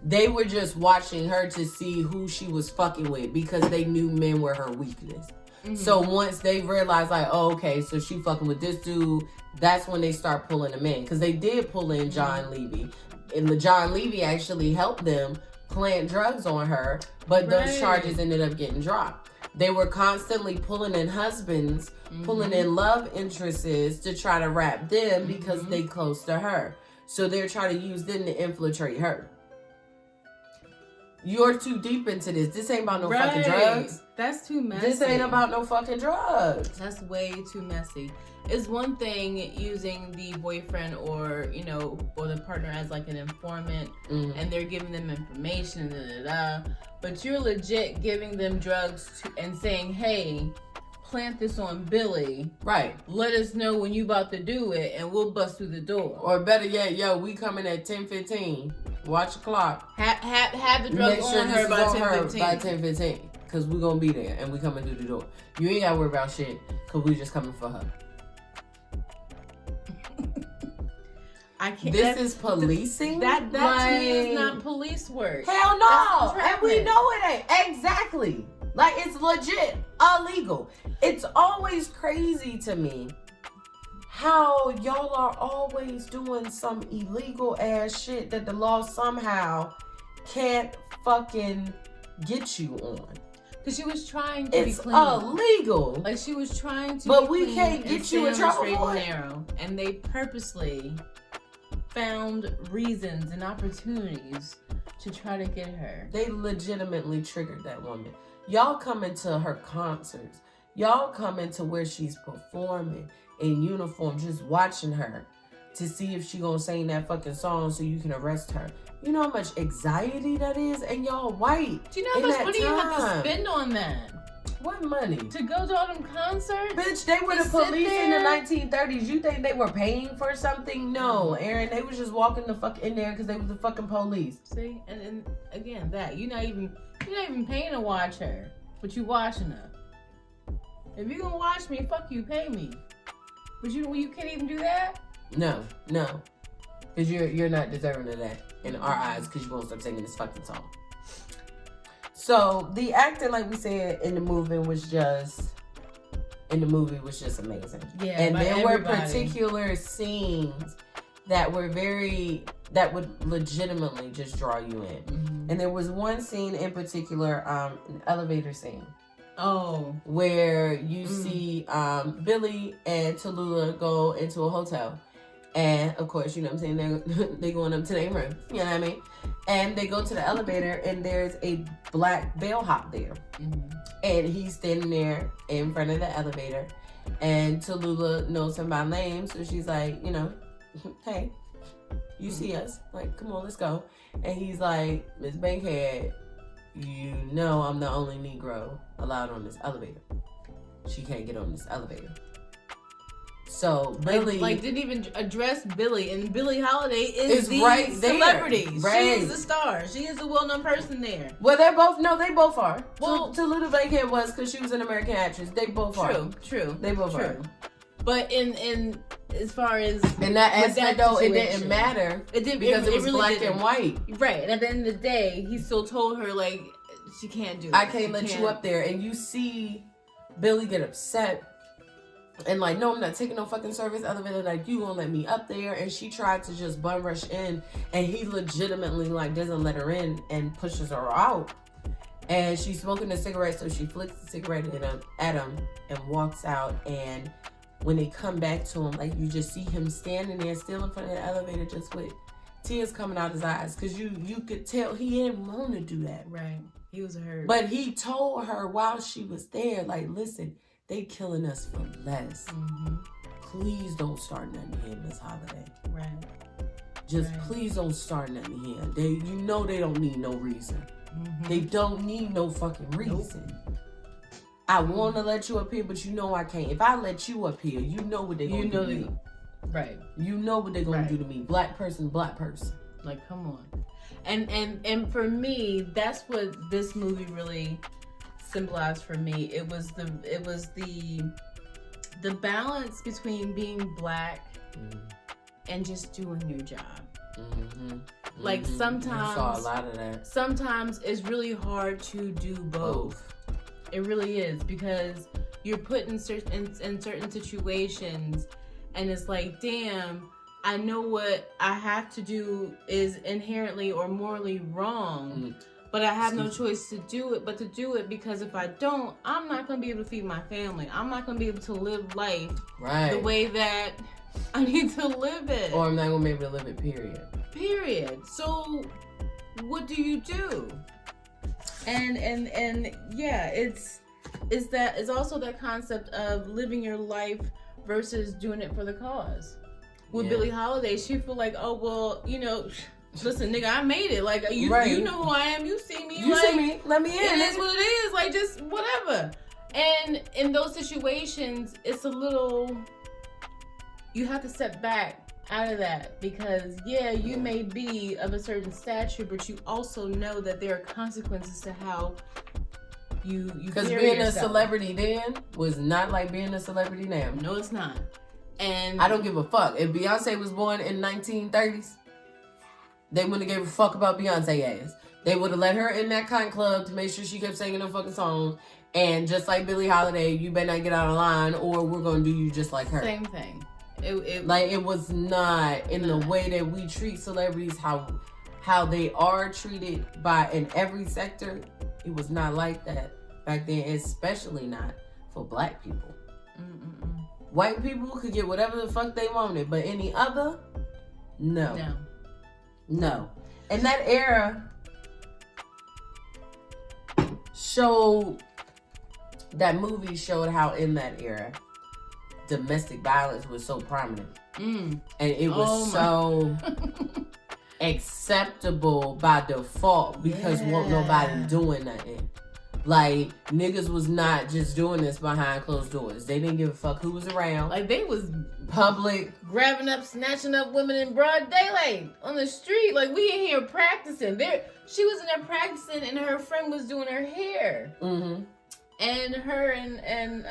they were just watching her to see who she was fucking with, because they knew men were her weakness. Mm-hmm. So once they realized, like, oh, okay, so she fucking with this dude, that's when they start pulling him in. Because they did pull in John Levy. And the John Levy actually helped them plant drugs on her, but those charges ended up getting dropped. They were constantly pulling in husbands, pulling in love interests to try to wrap them because they close to her. So they're trying to use them to infiltrate her. You're too deep into this. This ain't about no fucking drugs. That's too messy. This ain't about no fucking drugs. That's way too messy. It's one thing using the boyfriend or the partner as like an informant, and they're giving them information, but you're legit giving them drugs and saying, hey, plant this on Billy. Right. Let us know when you about to do it and we'll bust through the door. Or better yet, yo, we coming at 10:15. Watch the clock. Have the drugs on her by 10:15. By 10:15. Because we going to be there and we coming through the door. You ain't got to worry about shit because we just coming for her. I can't. This is policing? That to me is not police work. Hell no. And we know it ain't. Exactly. Like, it's legit illegal. It's always crazy to me how y'all are always doing some illegal ass shit that the law somehow can't fucking get you on. Because she was trying to be clean. It's illegal. Like, she was trying to but be we clean can't get you in trouble for it. And they purposely found reasons and opportunities to try to get her. They legitimately triggered that woman. Y'all come into her concerts. Y'all come into where she's performing in uniform, just watching her to see if she gonna sing that fucking song so you can arrest her. You know how much anxiety that is? And y'all white. Do you know how much money you have to spend on that? What money? To go to all them concerts? Bitch, they were the police in the 1930s. You think they were paying for something? No, Aaron. They was just walking the fuck in there because they was the fucking police. See? And again, that. You're not even paying to watch her. But you watching her. If you gonna watch me, fuck you, pay me. But you can't even do that? No. Because you're not deserving of that in our eyes because you won't stop singing this fucking song. So the acting, like we said, in the movie was just amazing. Yeah, and there were particular scenes that would legitimately just draw you in. Mm-hmm. And there was one scene in particular, an elevator scene. Oh. Where you see Billy and Tallulah go into a hotel. And of course, you know what I'm saying, they're going up to their room. You know what I mean? And they go to the elevator and there's a black bellhop there. Mm-hmm. And he's standing there in front of the elevator. And Tallulah knows him by name. So she's like, hey, you see us. Like, come on, let's go. And he's like, Miss Bankhead, you know I'm the only Negro allowed on this elevator. She can't get on this elevator. So Billy didn't even address Billy, and Billie Holiday is the celebrity. Right. She is the star. She is the well-known person there. Well, they both are. Well, Tallulah Bankhead was because she was an American actress. They both are. True. They both are. But in as far as in that aspect, though, it didn't matter. It didn't because it was really black and white. Right. And at the end of the day, he still told her like she can't do it. I can't let you up there, and you see Billy get upset. And like, no, I'm not taking no fucking service elevator. Like, you won't let me up there. And she tried to just bum rush in. And he legitimately, like, doesn't let her in and pushes her out. And she's smoking a cigarette. So she flicks the cigarette at him and walks out. And when they come back to him, like, you just see him standing there still in front of the elevator just with tears coming out his eyes because you could tell he didn't want to do that. Right. He was hurt. But he told her while she was there, like, listen, they killing us for less. Mm-hmm. Please don't start nothing here, Miss Holiday. Right. Just please don't start nothing here. They don't need no reason. Mm-hmm. They don't need no fucking reason. Nope. I want to let you up here, but you know I can't. If I let you up here, you know what they're going to do to me. Right. You know what they're going to do to me. Black person, black person. Like, come on. And for me, that's what this movie really symbolized for me. It was the balance between Black and just doing your job. Mm-hmm. Like sometimes, I saw a lot of that. Sometimes it's really hard to do both. It really is, because you're put in certain situations, and it's like, damn, I know what I have to do is inherently or morally wrong, but I have no choice to do it, because if I don't, I'm not going to be able to feed my family. I'm not going to be able to live life the way that I need to live it. Or I'm not going to be able to live it, period. So what do you do? And yeah, it's also that concept of living your life versus doing it for the cause. With Billie Holiday, she feel like, oh well, listen, nigga, I made it. Like you know who I am. You see me. You see me. Let me in. It is what it is. Like just whatever. And in those situations, it's a little. You have to step back out of that, because you may be of a certain stature, but you also know that there are consequences to how you because being yourself. A celebrity then was not like being a celebrity now. No, it's not. And I don't give a fuck. If Beyonce was born in 1930s, they wouldn't have gave a fuck about Beyonce ass. They would have let her in that cotton club to make sure she kept singing them fucking songs. And just like Billie Holiday, you better not get out of line, or we're gonna do you just like her. Same thing. It was not in the way that we treat celebrities, how they are treated in every sector. It was not like that back then, especially not for Black people. White people could get whatever the fuck they wanted, but any other, no. And that era that movie showed how in that era, domestic violence was so prominent. And it was so acceptable by default, because won't nobody doing nothing. Like, niggas was not just doing this behind closed doors. They didn't give a fuck who was around. Like, they was public, grabbing up, snatching up women in broad daylight on the street. Like, we in here practicing. She was in there practicing, and her friend was doing her hair. And her and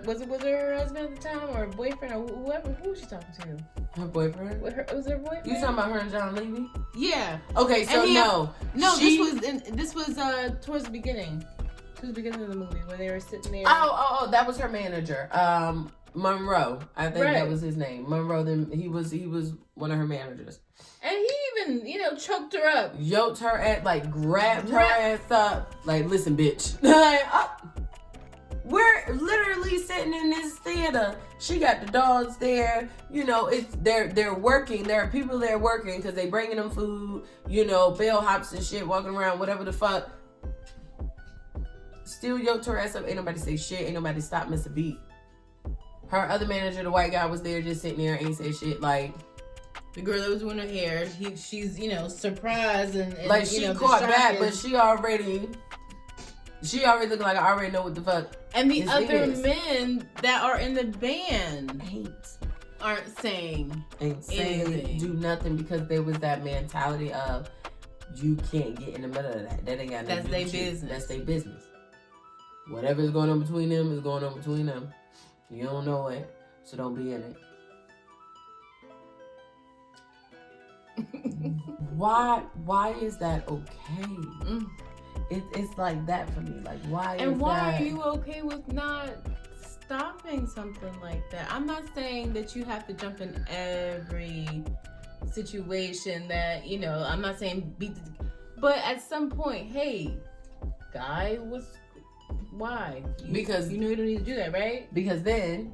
was it her husband at the time, or boyfriend, or whoever? Who was she talking to? Her boyfriend. Was her boyfriend? You talking about her and John Levy? Yeah. Okay, so this was towards the beginning. Towards the beginning of the movie when they were sitting there. Oh, that was her manager, Monroe. I think that was his name, Monroe. Then he was one of her managers. And he even, choked her up, yoked her at, like, grabbed her ass up, like, listen, bitch. Like, we're literally sitting in this theater. She got the dogs there. They're working. There are people there working because they bringing them food. Bellhops and shit, walking around, whatever the fuck. Still yoked her ass up. Ain't nobody say shit. Ain't nobody stop, miss a beat. Her other manager, the white guy, was there just sitting there, ain't say shit. Like, the girl that was doing her hair, she's surprised and like, she caught back, but she already looking like I already know what the fuck. And the other men that are in the band aren't saying anything. Do nothing, because there was that mentality of you can't get in the middle of that. That ain't got nothing to do with you. That's their business. Whatever's going on between them is going on between them. You don't know it, so don't be in it. Why is that okay? It's like that for me. Like, why? And why are you okay with not stopping something like that? I'm not saying that you have to jump in every situation that I'm not saying but at some point, hey, guy, why? Because you don't need to do that, right? Because then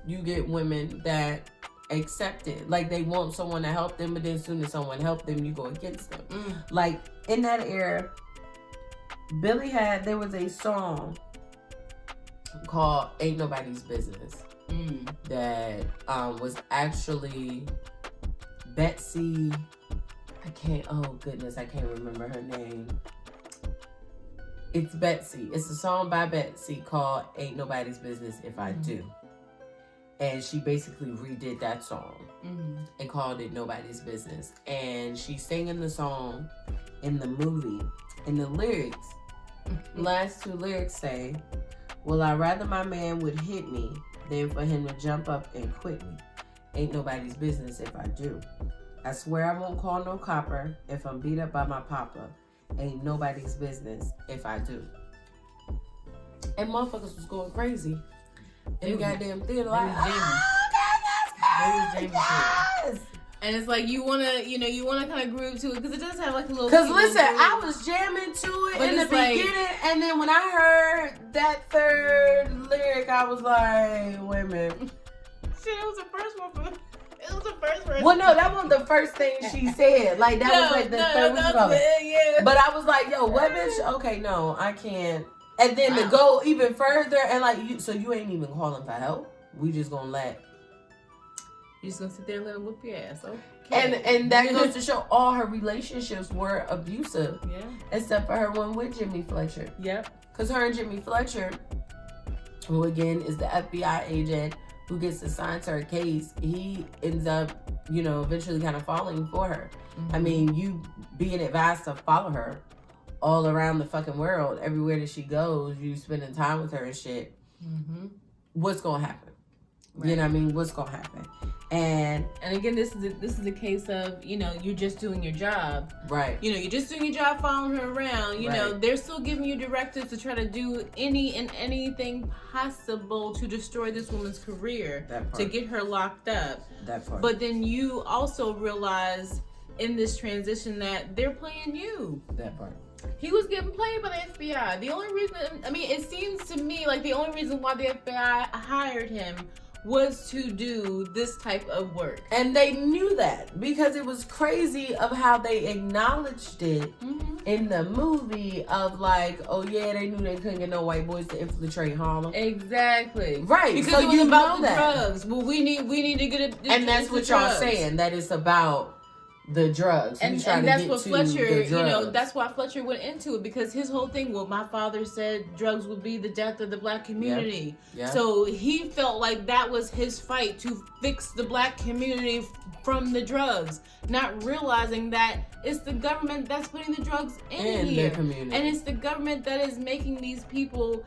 you get women that accepted. Like, they want someone to help them, but then as soon as someone helped them, you go against them. Like, in that era, there was a song called Ain't Nobody's Business that was actually Betsy. I can't remember her name. It's Betsy. It's a song by Betsy called Ain't Nobody's Business If I Do. And she basically redid that song and called it Nobody's Business. And she's singing the song in the movie. And the lyrics, last two lyrics say, well, I'd rather my man would hit me than for him to jump up and quit me. Ain't nobody's business if I do. I swear I won't call no copper if I'm beat up by my papa. Ain't nobody's business if I do. And motherfuckers was going crazy in the goddamn theater. Like, yes! And it's like you wanna kind of groove to it because it does have like a little. Because listen, I was jamming to it in the beginning, and then when I heard that third lyric, I was like, wait a minute. Shit, it was the first one. It was the first verse. Well, no, that wasn't the first thing she said. Like, that was like the third one. Yeah. But I was like, yo, what bitch? Okay, no, I can't. And then to go even further, and like, you ain't even calling for help. We just gonna let. You just gonna sit there and let him whoop your ass, okay? And that goes to show all her relationships were abusive. Yeah. Except for her one with Jimmy Fletcher. Yep. Because her and Jimmy Fletcher, who again is the FBI agent who gets assigned to her case, he ends up, eventually kind of falling for her. I mean, you being advised to follow her all around the fucking world, everywhere that she goes, you spending time with her and shit. What's gonna happen? Right. You know what I mean? What's gonna happen? And again, this is the case of, you're just doing your job. Right. You're just doing your job following her around. They're still giving you directives to try to do anything possible to destroy this woman's career, to get her locked up. That part. But then you also realize in this transition that they're playing you. That part. He was getting played by the FBI. The only reason, it seems to me like the only reason why the FBI hired him was to do this type of work. And they knew that because it was crazy of how they acknowledged it in the movie of like, oh yeah, they knew they couldn't get no white boys to infiltrate Harlem. Exactly. Right. Because so it was about the drugs. Well, we need to get it. And that's what y'all saying, that it's about the drugs. And that's what Fletcher, that's why Fletcher went into it, because his whole thing, well, my father said drugs would be the death of the black community. Yep. So he felt like that was his fight to fix the black community from the drugs, not realizing that it's the government that's putting the drugs in here. Their community. And it's the government that is making these people,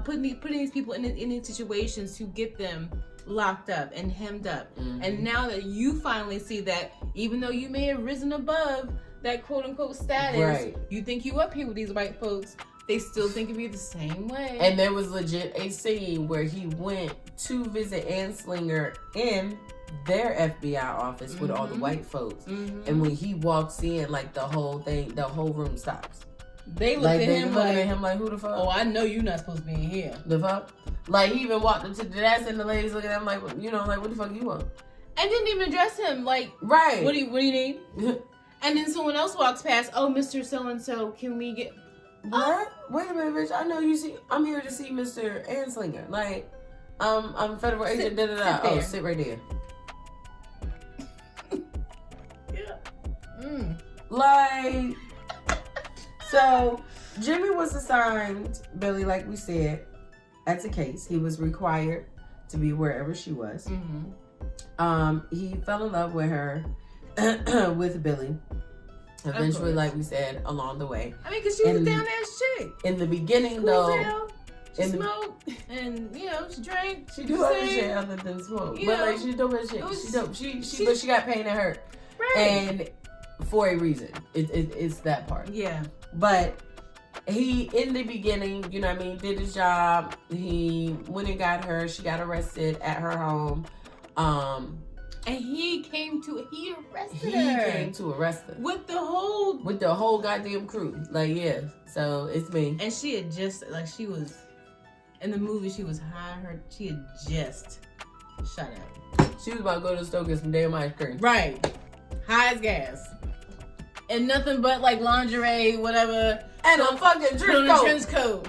putting these people in these situations to get them locked up and hemmed up. And now that you finally see that, even though you may have risen above that quote unquote status, you think you up here with these white folks, they still think of you the same way. And there was legit a scene where he went to visit Anslinger in their FBI office with all the white folks. And when he walks in, like the whole room stops. They look at him like, who the fuck? Oh, I know you're not supposed to be in here. The fuck? Like, he even walked up to the desk and the ladies looking at him like, what the fuck you want? And didn't even address him like, right. What do you need? And then someone else walks past, oh, Mr. So-and-so, can we get... What? Wait a minute, bitch. I know I'm here to see Mr. Anslinger. Like, I'm federal agent, da-da-da. Oh, sit right there. Yeah. Like... So, Jimmy was assigned, Billie, like we said, as a case. He was required to be wherever she was. He fell in love with her, with Billie. Eventually, like we said, along the way. Because she was a down-ass chick. In the beginning, though. She smoked, and, she drank. She do other shit other than smoke. But, like, she dope as shit. She dope. But she got pain and hurt. Right. And for a reason. It's that part. Yeah. But he, in the beginning, did his job. He went and got her. She got arrested at her home. And he arrested her. He came to arrest her. With the whole goddamn crew. Like, yeah. So, it's me. And she had just, like, she was, in the movie, she was high. She had just Shut up. She was about to go to the store get some damn ice cream. Right. High as gas. And nothing but like lingerie, whatever. And a fucking trench coat.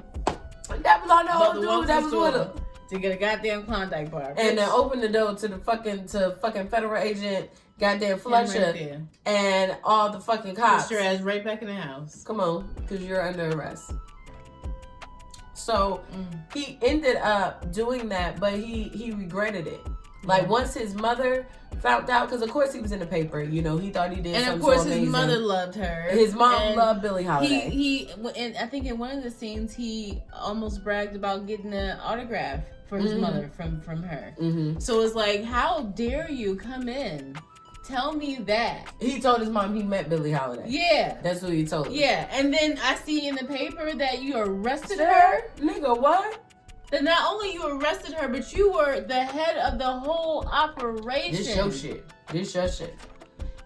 That was on the whole dude that was with her. To get a goddamn Klondike bar. And then open the door to the fucking federal agent, goddamn Fletcher, right and all the fucking cops. Put your ass right back in the house. Come on, because you're under arrest. So he ended up doing that, but he regretted it. Like once his mother found out, because of course he was in the paper, you know, he thought he did something. And of course so his mother loved her. His mom loved Billie Holiday. He and I think in one of the scenes he almost bragged about getting an autograph for his mother from her. So it's like, how dare you come in? Tell me that. He told his mom he met Billie Holiday. Yeah. That's what he told her. Yeah. And then I see in the paper that you arrested her. Nigga, what? That not only you arrested her, but you were the head of the whole operation. This your shit. This your shit.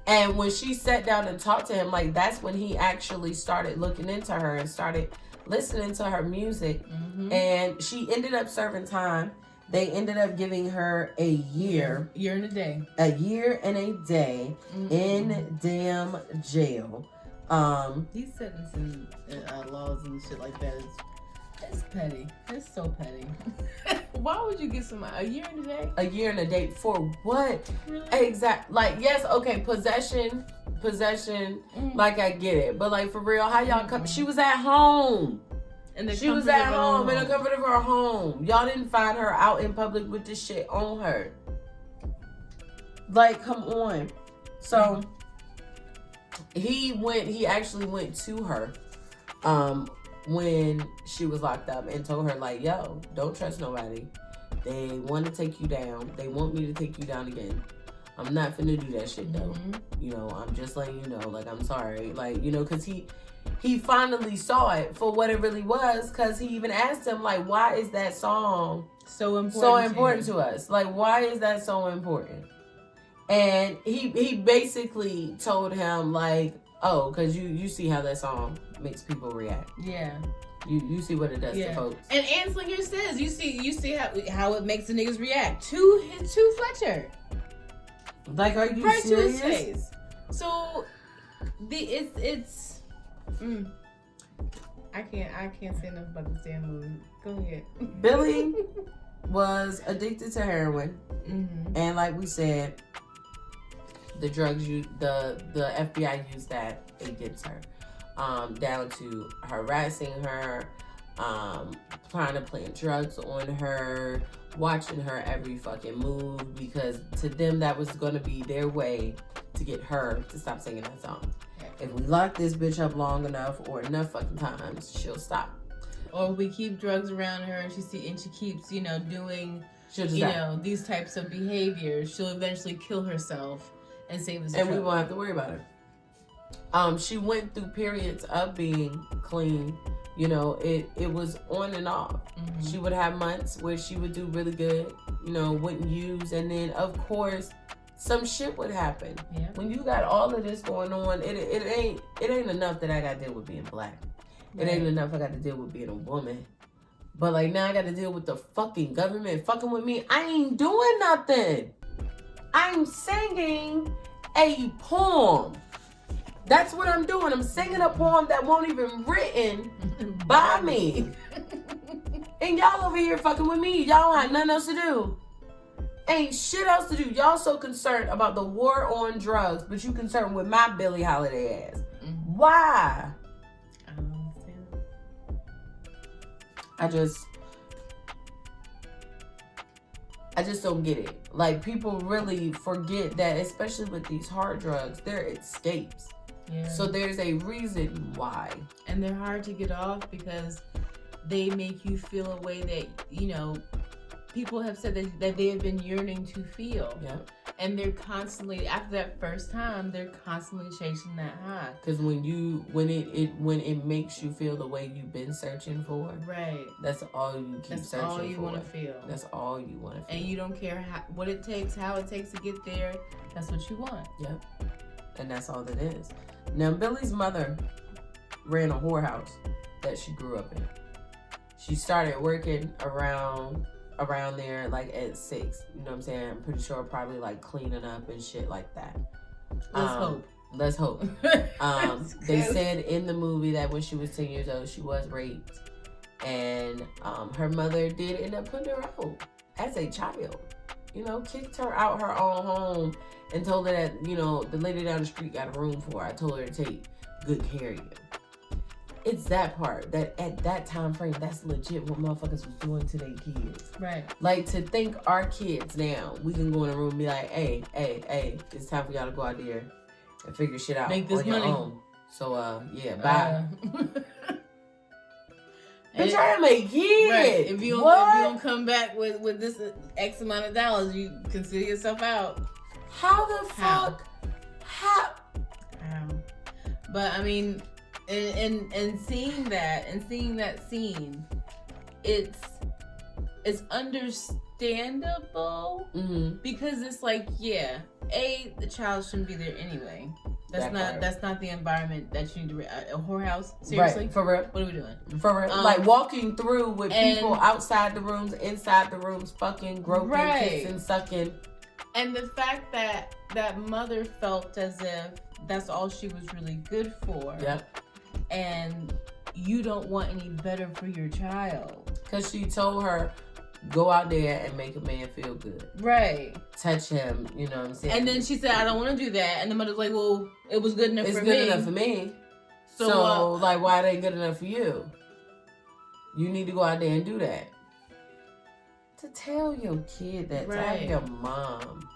And when she sat down and talked to him, like, that's when he actually started looking into her and started listening to her music. And she ended up serving time. They ended up giving her a year. Year and a day. A year and a day in damn jail. These sentencing laws and shit like that it's petty. It's so petty. Why would you get a year and a day? A year and a day for what? Really? Exactly. Like, yes, okay, possession. Like, I get it, but like for real, how y'all come? She was at home. She was at home in the comfort of her home. Y'all didn't find her out in public with this shit on her. Like, come on. So he actually went to her when she was locked up and told her, like, yo, don't trust nobody. They want to take you down. They want me to take you down again. I'm not finna do that shit though. You know, I'm just letting you know, like, I'm sorry. Like, you know, cause he finally saw it for what it really was, because he even asked him, like, why is that song so important to us? Like, why is that so important? And he basically told him, like, oh, because you see how that song makes people react. Yeah. You see what it does to folks. And Anslinger says, you see how it makes the niggas react to Fletcher. Like, are you right serious? To his face. So it's I can't say enough about this damn movie. Go ahead. Billie was addicted to heroin, and like we said, the drugs the FBI used that against her, down to harassing her, trying to plant drugs on her, watching her every fucking move, because to them that was gonna be their way to get her to stop singing that song. If we lock this bitch up long enough or enough fucking times, she'll stop. Or we keep drugs around her and she keeps, you know, doing, these types of behaviors. She'll eventually kill herself and save us. And we won't have to worry about her. She went through periods of being clean. You know, it was on and off. She would have months where she would do really good, you know, wouldn't use, and then of course some shit would happen. Yeah. When you got all of this going on, it ain't enough that I got to deal with being black. It ain't enough I got to deal with being a woman. But like now I got to deal with the fucking government fucking with me. I ain't doing nothing. I'm singing a poem. That's what I'm doing. I'm singing a poem that won't even written by me. And y'all over here fucking with me. Y'all don't have nothing else to do. Ain't shit else to do. Y'all so concerned about the war on drugs, but you concerned with my Billie Holiday ass. Why? I don't understand. I just don't get it. Like, people really forget that, especially with these hard drugs, they're escapes. Yeah. So there's a reason why. And they're hard to get off because they make you feel a way that, you know, people have said that they have been yearning to feel. Yeah. And they're constantly, after that first time, they're constantly chasing that high. Because when it makes you feel the way you've been searching for, right? That's all you keep searching for. That's all you want to feel. That's all you want to feel. And you don't care what it takes, how it takes to get there. That's what you want. Yep. And that's all it is. Now, Billie's mother ran a whorehouse that she grew up in. She started working around around there like at 6. You know what I'm saying? I'm pretty sure probably like cleaning up and shit like that. Let's hope. They said in the movie that when she was 10 years old, she was raped. And her mother did end up putting her out as a child. You know, kicked her out her own home and told her that, you know, the lady down the street got a room for her. I told her to take good care of you. It's that part that at that time frame, that's legit what motherfuckers was doing to their kids. Right. Like, to think our kids now, we can go in a room and be like, hey, it's time for y'all to go out there and figure shit out Make this on your money. own. So, yeah, bye. And try to make kids. Right. If you don't come back with this X amount of dollars, you consider yourself out. How the fuck? How? But I mean, and seeing that scene, it's understandable because it's like, yeah, the child shouldn't be there anyway. That's not the environment that you need to a whorehouse. Seriously, right, for real. What are we doing? For real, like walking through with people outside the rooms, inside the rooms, fucking, groping, kissing, sucking. And the fact that that mother felt as if that's all she was really good for. Yep. And you don't want any better for your child. Because she told her, go out there and make a man feel good. Right. Touch him, you know what I'm saying? And then she said, I don't want to do that. And the mother's like, well, it was good enough for me. It's good enough for me. So like, why it ain't good enough for you? You need to go out there and do that. To tell your kid that, to have your mom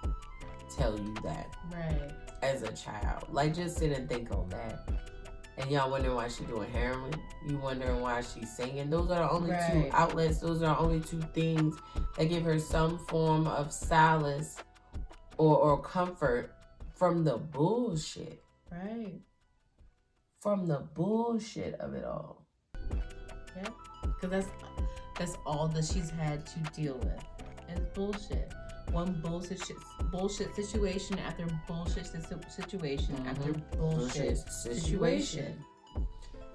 tell you that. Right. As a child. Like, just sit and think on that. And y'all wondering why she's doing heroin. You wondering why she's singing. Those are the only two outlets. Those are the only two things that give her some form of solace or comfort from the bullshit. Right. From the bullshit of it all. Yeah. Because that's all that she's had to deal with. It's bullshit. One bullshit situation after bullshit situation after bullshit situation.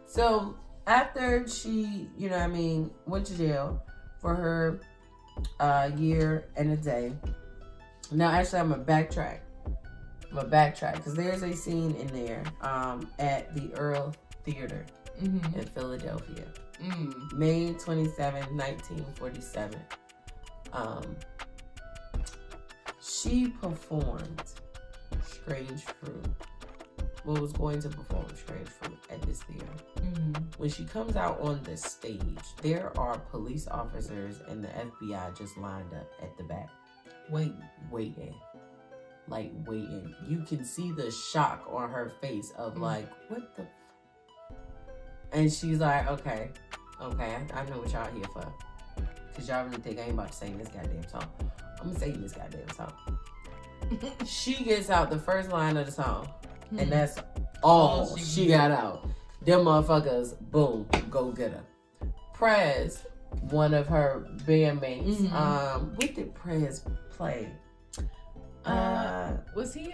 So after she, you know what I mean, went to jail for her year and a day. Now actually I'm going to backtrack because there's a scene in there at the Earl Theater in Philadelphia. May 27, 1947. She performed Strange Fruit. Well, was going to perform Strange Fruit at this theater. When she comes out on the stage, there are police officers and the FBI just lined up at the back. Waiting. Like, waiting. You can see the shock on her face of like, what the And she's like, okay, I know what y'all here for. Because y'all really think I ain't about to sing this goddamn song. I'm going to sing this goddamn song. She gets out the first line of the song. And that's all she got out. Them motherfuckers, boom, go get her. Prez, one of her bandmates. What did Prez play? Was he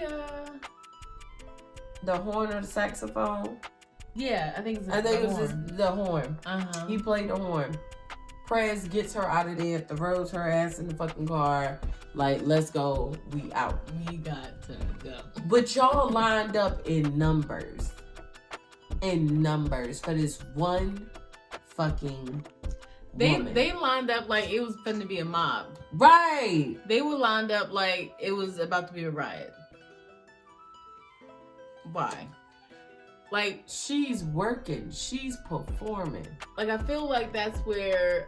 the horn or the saxophone? Yeah, I think it was just the horn. He played the horn. Prez gets her out of there, throws her ass in the fucking car. Like, let's go, we out. We got to go. But y'all lined up in numbers for this one fucking woman. They lined up like it was finna be a mob. Right. They were lined up like it was about to be a riot. Why? Like, she's working, she's performing. Like, I feel like that's where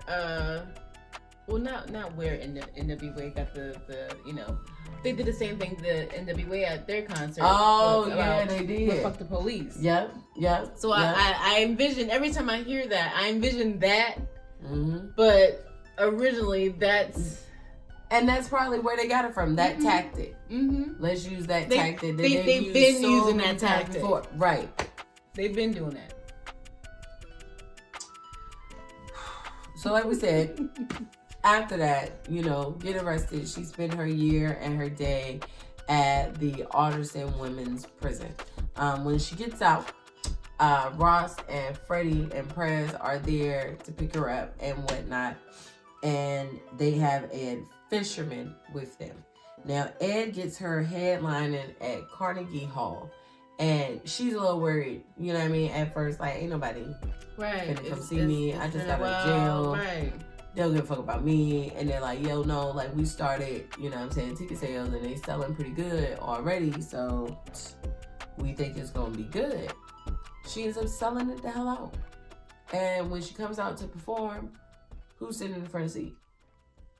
well, not where NWA got the you know, they did the same thing to the NWA at their concert. Oh, yeah, they did. With Fuck the Police. Yep. So I envision, every time I hear that, I envision that. But originally, that's... And that's probably where they got it from, that tactic. Let's use that tactic. They've been using that tactic. Before. Right. They've been doing that. So like we said, after that, you know, get arrested. She spent her year and her day at the Alderson Women's Prison. When she gets out, Ross and Freddie and Prez are there to pick her up and whatnot. and they have Ed Fisherman with them. Now, Ed gets her headlining at Carnegie Hall, and she's a little worried, you know what I mean, at first, like, ain't nobody finna come see me. I just got out of jail. Right. They don't give a fuck about me. And they're like, yo, no, like, we started, you know what I'm saying, ticket sales, and they selling pretty good already, so we think it's gonna be good. She ends up selling it the hell out. And when she comes out to perform, who's sitting in the front seat?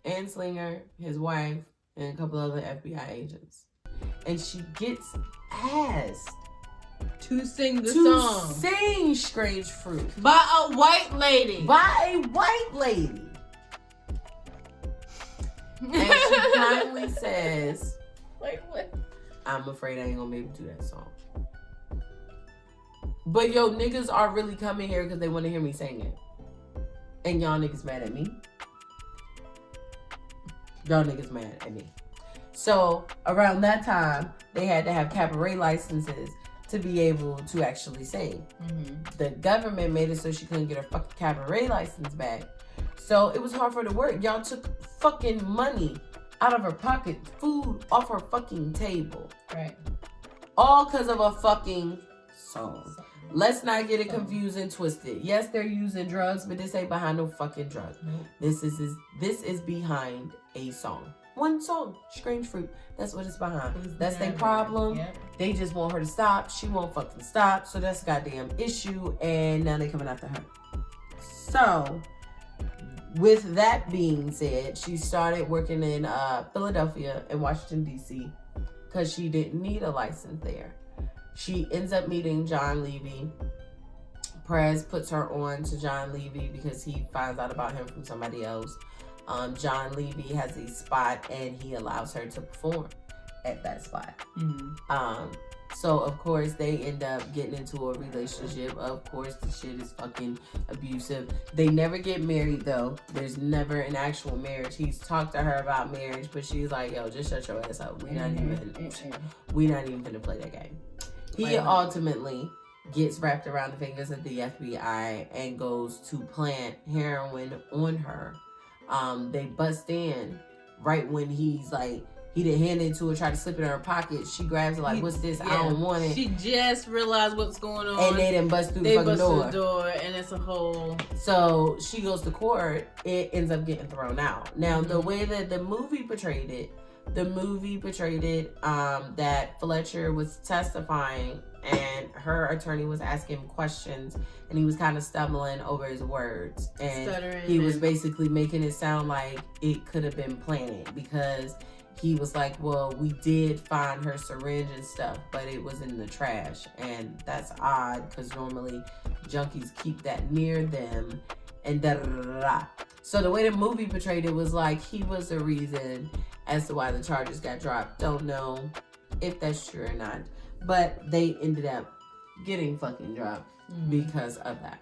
Anslinger, his wife, and a couple other FBI agents. And she gets asked to sing the song. To sing Strange Fruit. By a white lady. And she kindly says, Like what? I'm afraid I ain't gonna be able to do that song. But yo, niggas are really coming here because they want to hear me sing it. And y'all niggas mad at me. Y'all niggas mad at me. So around that time, they had to have cabaret licenses to be able to actually sing. Mm-hmm. The government made it so she couldn't get her fucking cabaret license back. So it was hard for her to work. Y'all took fucking money out of her pocket, food off her fucking table. Right. All because of a fucking song. Let's not get it confused and twisted. Yes, they're using drugs, but this ain't behind no fucking drug. Nope. This is behind a song. One song, Strange Fruit. That's what it's behind. That's their problem. Yep. They just want her to stop. She won't fucking stop. So that's a goddamn issue. And now they coming after her. So, with that being said, she started working in Philadelphia and Washington, D.C. because she didn't need a license there. She ends up meeting John Levy. Perez puts her on to John Levy because he finds out about him from somebody else. John Levy has a spot and he allows her to perform at that spot. Mm-hmm. So of course they end up getting into a relationship. Of course the shit is fucking abusive. They never get married though. There's never an actual marriage. He's talked to her about marriage, but she's like, yo, just shut your ass up. We not even gonna play that game. He ultimately gets wrapped around the fingers of the FBI and goes to plant heroin on her. They bust in right when he's like, he didn't hand it to her, try to slip it in her pocket. She grabs it like, what's this? I don't want it. She just realized what's going on. And they didn't bust through the fucking door. They bust through the door and it's a whole... So she goes to court. It ends up getting thrown out. Now, the way that the movie portrayed it that Fletcher was testifying and her attorney was asking him questions and he was kind of stumbling over his words. And stuttering, he was basically making it sound like it could have been planted because he was like, well, we did find her syringe and stuff, but it was in the trash. And that's odd because normally junkies keep that near them and da-da-da-da-da. So the way the movie portrayed it was like he was the reason as to why the charges got dropped. Don't know if that's true or not. But they ended up getting fucking dropped because of that.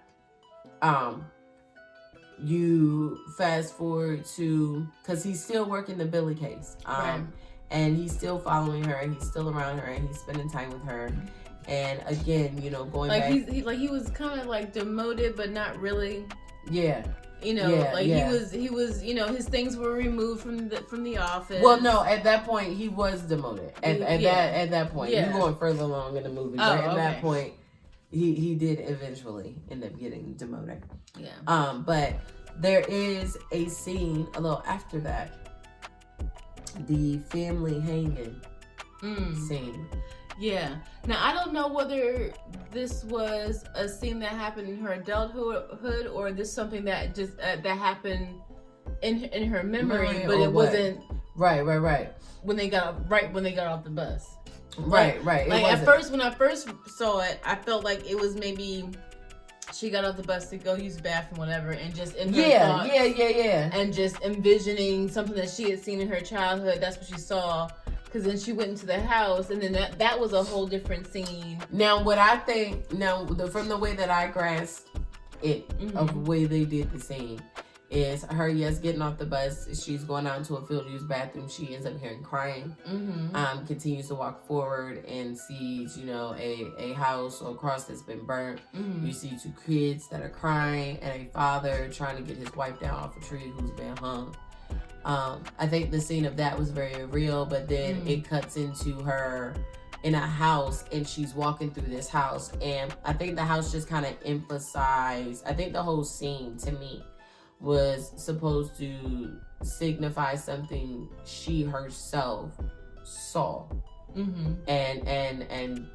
You fast forward to, because he's still working the Billie case. Right. And he's still following her and he's still around her and he's spending time with her. And again, you know, going like back. He was kind of like demoted, but not really. Yeah. You know, he was, you know, his things were removed from the office. Well, no, at that point he was demoted. At that point, you're going further along in the movie, but at that point, he did eventually end up getting demoted. Yeah. But there is a scene a little after that, the family hanging scene. Yeah. Now, I don't know whether this was a scene that happened in her adulthood or this something that just that happened in her memory, but it wasn't right when they got off the bus. Right. Like at first, when I first saw it, I felt like it was maybe she got off the bus to go use the bathroom, whatever, and just in her thoughts, and just envisioning something that she had seen in her childhood. That's what she saw. Because then she went into the house, and then that was a whole different scene. Now, what I think, from the way that I grasped it, of the way they did the scene, is her, getting off the bus. She's going out into a field to use bathroom. She ends up hearing crying. Continues to walk forward and sees, a house or a cross that's been burnt. You see 2 kids that are crying and a father trying to get his wife down off a tree who's been hung. I think the scene of that was very real, but then it cuts into her in a house and she's walking through this house, and I think the house just kind of emphasized, I think the whole scene to me was supposed to signify something she herself saw and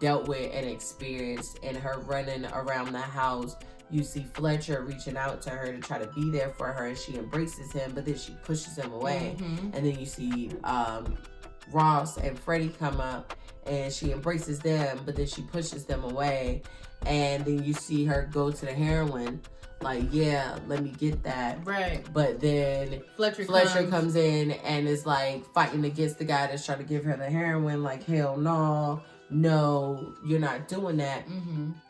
dealt with and experienced. And her running around the house, you see Fletcher reaching out to her to try to be there for her, and she embraces him, but then she pushes him away. And then you see Ross and Freddie come up and she embraces them, but then she pushes them away. And then you see her go to the heroin, like, yeah, let me get that. Right. But then Fletcher comes in and is like fighting against the guy that's trying to give her the heroin, like, hell no, you're not doing that.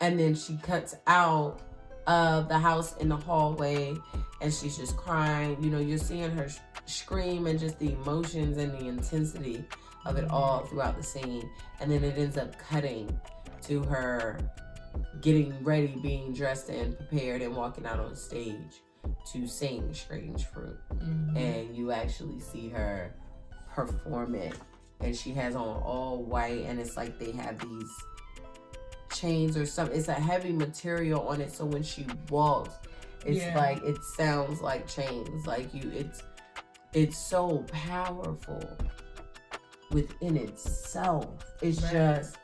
And then she cuts out of the house in the hallway and she's just crying. You're seeing her scream and just the emotions and the intensity of it all throughout the scene. And then it ends up cutting to her getting ready, being dressed and prepared, and walking out on stage to sing Strange Fruit. And you actually see her perform it, and she has on all white, and it's like they have these chains or something. It's a heavy material on it, so when she walks, it's like, it sounds like chains. Like it's so powerful within itself. It's just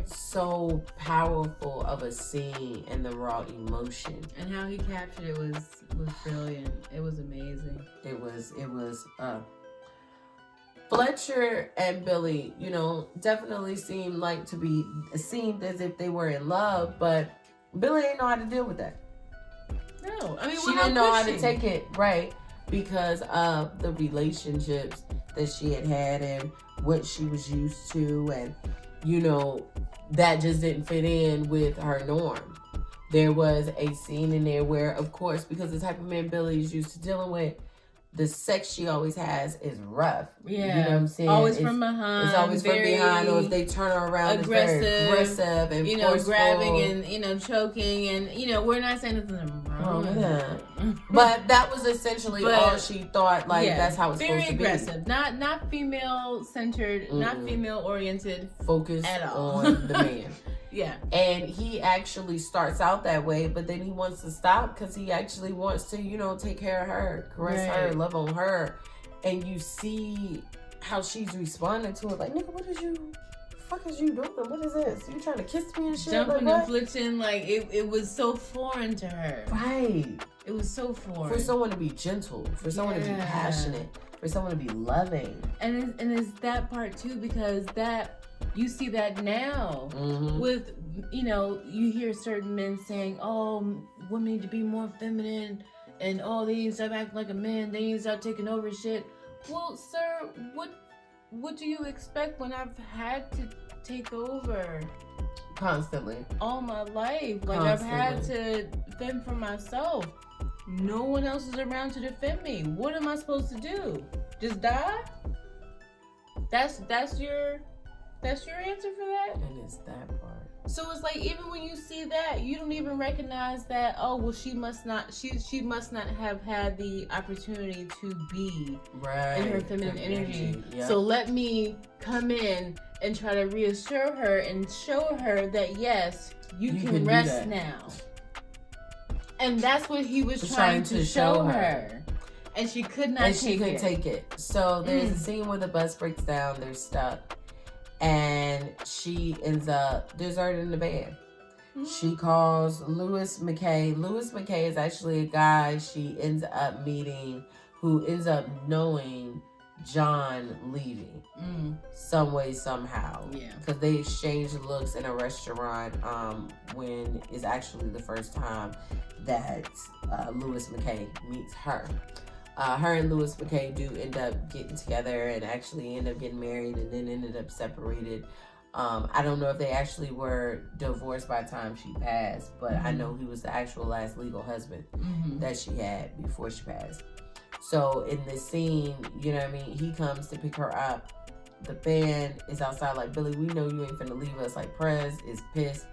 so powerful of a scene, and the raw emotion and how he captured it was brilliant. It was amazing. It was Fletcher and Billie, definitely seemed as if they were in love, but Billie didn't know how to deal with that. No, I mean, she didn't know how to take it, right, because of the relationships that she had and what she was used to, and that just didn't fit in with her norm. There was a scene in there where, of course, because the type of man Billie is used to dealing with, the sex she always has is rough. Yeah. You know what I'm saying? Always from behind. It's always from behind, or if they turn her around, aggressive, it's very aggressive and forceful. Grabbing and, choking, and, we're not saying nothing wrong with that. But that was essentially all she thought, that's how it's supposed to be. Very aggressive. Not female-centered, not female-oriented. Focused at all. on the man. Yeah. And he actually starts out that way, but then he wants to stop because he actually wants to, take care of her, caress her, love on her. And you see how she's responding to it, like, nigga, what fuck is you doing? What is this? You trying to kiss me and shit? Jumping and flipping, it was so foreign to her. Right. It was so foreign. For someone to be gentle, for someone to be passionate, for someone to be loving. And it's that part too, because you see that now with, you hear certain men saying, oh, women need to be more feminine, and they need to stop acting like a man, they need to stop taking over shit. Well, sir, what do you expect when I've had to take over? Constantly. All my life. Like, I've had to fend for myself. No one else is around to defend me. What am I supposed to do? Just die? That's your answer for that? And it's that part. So it's like, even when you see that, you don't even recognize that, she must not have had the opportunity to be in her feminine energy. Yep. So let me come in and try to reassure her and show her that, yes, you can rest now. And that's what he was trying to show her. And she could not take it. And she couldn't take it. So there's a scene where the bus breaks down, they're stuck. And she ends up deserting the band. She calls Louis McKay. Louis McKay is actually a guy she ends up meeting who ends up knowing John leaving some way, somehow. Yeah. Because they exchange looks in a restaurant when it's actually the first time that Louis McKay meets her. Her and Louis McKay do end up getting together and actually end up getting married, and then ended up separated. I don't know if they actually were divorced by the time she passed, but I know he was the actual last legal husband that she had before she passed. So in this scene, you know what I mean, he comes to pick her up. The band is outside like, Billie, we know you ain't finna leave us. Like, Prez is pissed,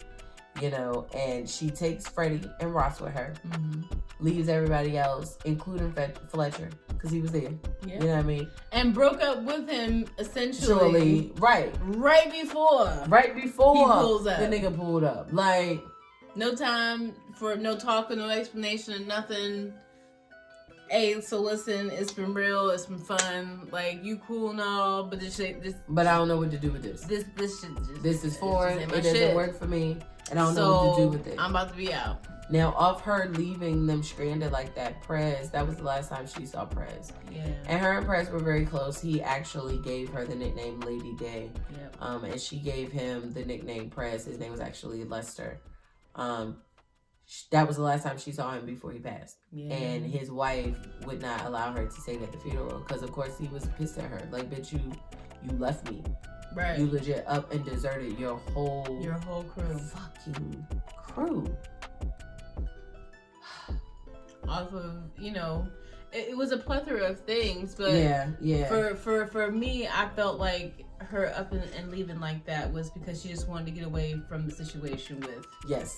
you know, and she takes Freddie and Ross with her, leaves everybody else, including Fletcher, because he was there. Yeah. You know what I mean? And broke up with him, essentially. Right before he pulls up. The nigga pulled up. Like, no time for no talking, no explanation, nothing. Hey, so listen, it's been real, it's been fun. Like, you cool and all, but but I don't know what to do with this. This is foreign. It doesn't work for me, and I don't know what to do with it. I'm about to be out. Now, of her leaving them stranded like that, Prez, that was the last time she saw Prez. Yeah. And her and Prez were very close. He actually gave her the nickname Lady Day. Yep. And she gave him the nickname Prez. His name was actually Lester. That was the last time she saw him before he passed. Yeah. And his wife would not allow her to sing at the funeral because, of course, he was pissed at her. Like, bitch, you left me. Right. You legit up and deserted your whole crew. Fucking crew. Off of, you know, it was a plethora of things, but yeah. For me, I felt like her up and leaving like that was because she just wanted to get away from the situation with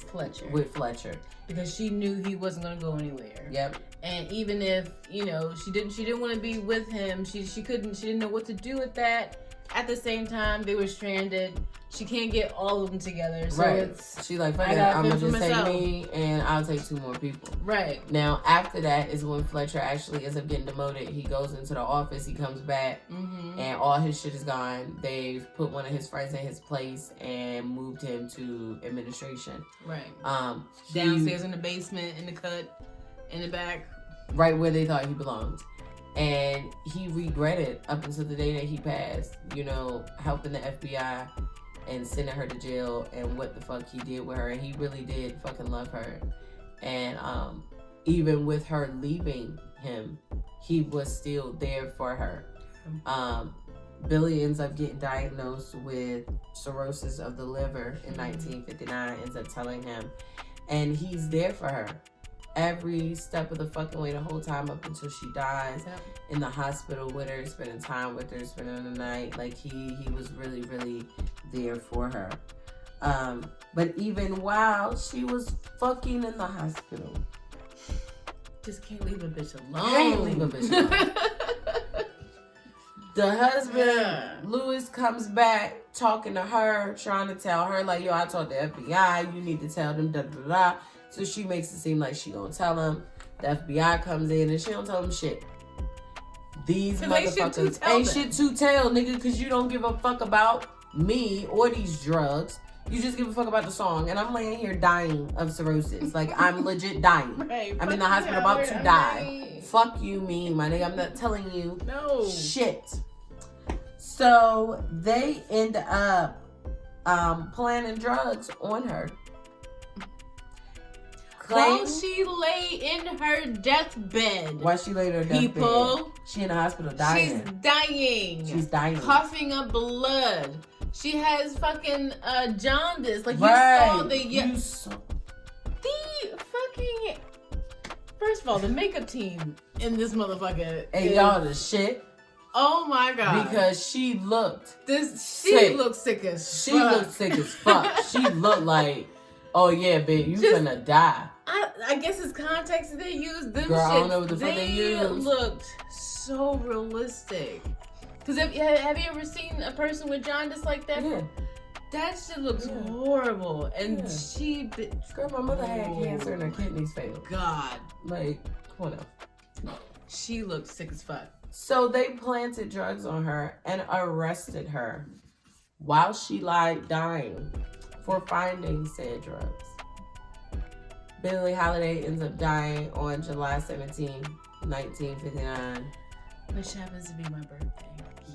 Fletcher. With Fletcher. Because she knew he wasn't going to go anywhere. Yep. And even if, you know, she didn't want to be with him, she didn't know what to do with that. At the same time, they were stranded. She can't get all of them together. So she's like, fuck it, I'm going to just take me and I'll take 2 more people. Right. Now, after that is when Fletcher actually ends up getting demoted. He goes into the office. He comes back and all his shit is gone. They've put one of his friends in his place and moved him to administration. Right. Downstairs in the basement, in the cut, in the back. Right where they thought he belonged. And he regretted up until the day that he passed, you know, helping the FBI and sending her to jail and what the fuck he did with her. And he really did fucking love her. And even with her leaving him, he was still there for her. Billie ends up getting diagnosed with cirrhosis of the liver in 1959, ends up telling him. And he's there for her every step of the fucking way the whole time up until she dies. In the hospital with her, spending time with her, spending the night. Like, he was really, really there for her. But even while she was fucking in the hospital, just can't leave a bitch alone. Can't leave a bitch alone. The husband, Lewis, comes back talking to her, trying to tell her, like, yo, I talked to FBI, you need to tell them, da da da. So she makes it seem like she gonna tell him. The FBI comes in and she don't tell him shit. These motherfuckers ain't shit to tell, nigga, because you don't give a fuck about me or these drugs. You just give a fuck about the song. And I'm laying here dying of cirrhosis. Like, I'm legit dying. Right, I'm in the hospital about to die. Fuck you, me, my nigga. I'm not telling you shit. So they end up planning drugs on her. While she lay in her deathbed. While she lay in her deathbed. She in the hospital dying. She's dying. Coughing up blood. She has fucking jaundice. Like, you saw the fucking... First of all, the makeup team in this motherfucker. Hey, y'all, the shit. Oh my god. Because she looked She looked sick as fuck. She looked sick as fuck. She looked like, oh yeah, bitch, you finna die. I guess it's context that they used. Them Girl, shit, I don't know what the fuck they used. Looked so realistic. Because have you ever seen a person with jaundice like that? Yeah. That shit looks horrible. And Girl, my mother had cancer and her kidneys failed. God. Like, come on now. She looked sick as fuck. So they planted drugs on her and arrested her while she lied dying for finding said drugs. Billie Holiday ends up dying on July 17, 1959. Which happens to be my birthday.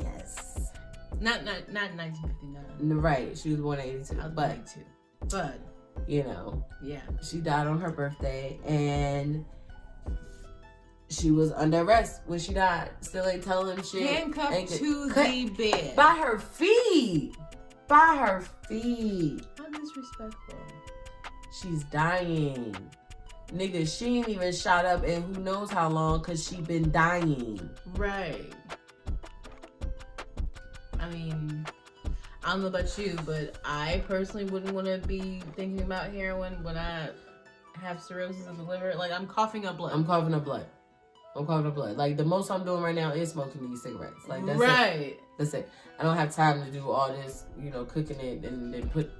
Yes. Not 1959. Right. She was born in 82. I was 82. But, you know. Yeah. She died on her birthday and she was under arrest when she died. Still ain't telling him shit. Handcuffed to the bed. By her feet. by her feet. How disrespectful. She's dying. Nigga, she ain't even shot up in who knows how long because she been dying. Right. I mean, I don't know about you, but I personally wouldn't want to be thinking about heroin when I have cirrhosis of the liver. Like, I'm coughing up blood. I'm coughing up blood. Like, the most I'm doing right now is smoking these cigarettes. Like, that's right. it. That's it. I don't have time to do all this, cooking it and then put...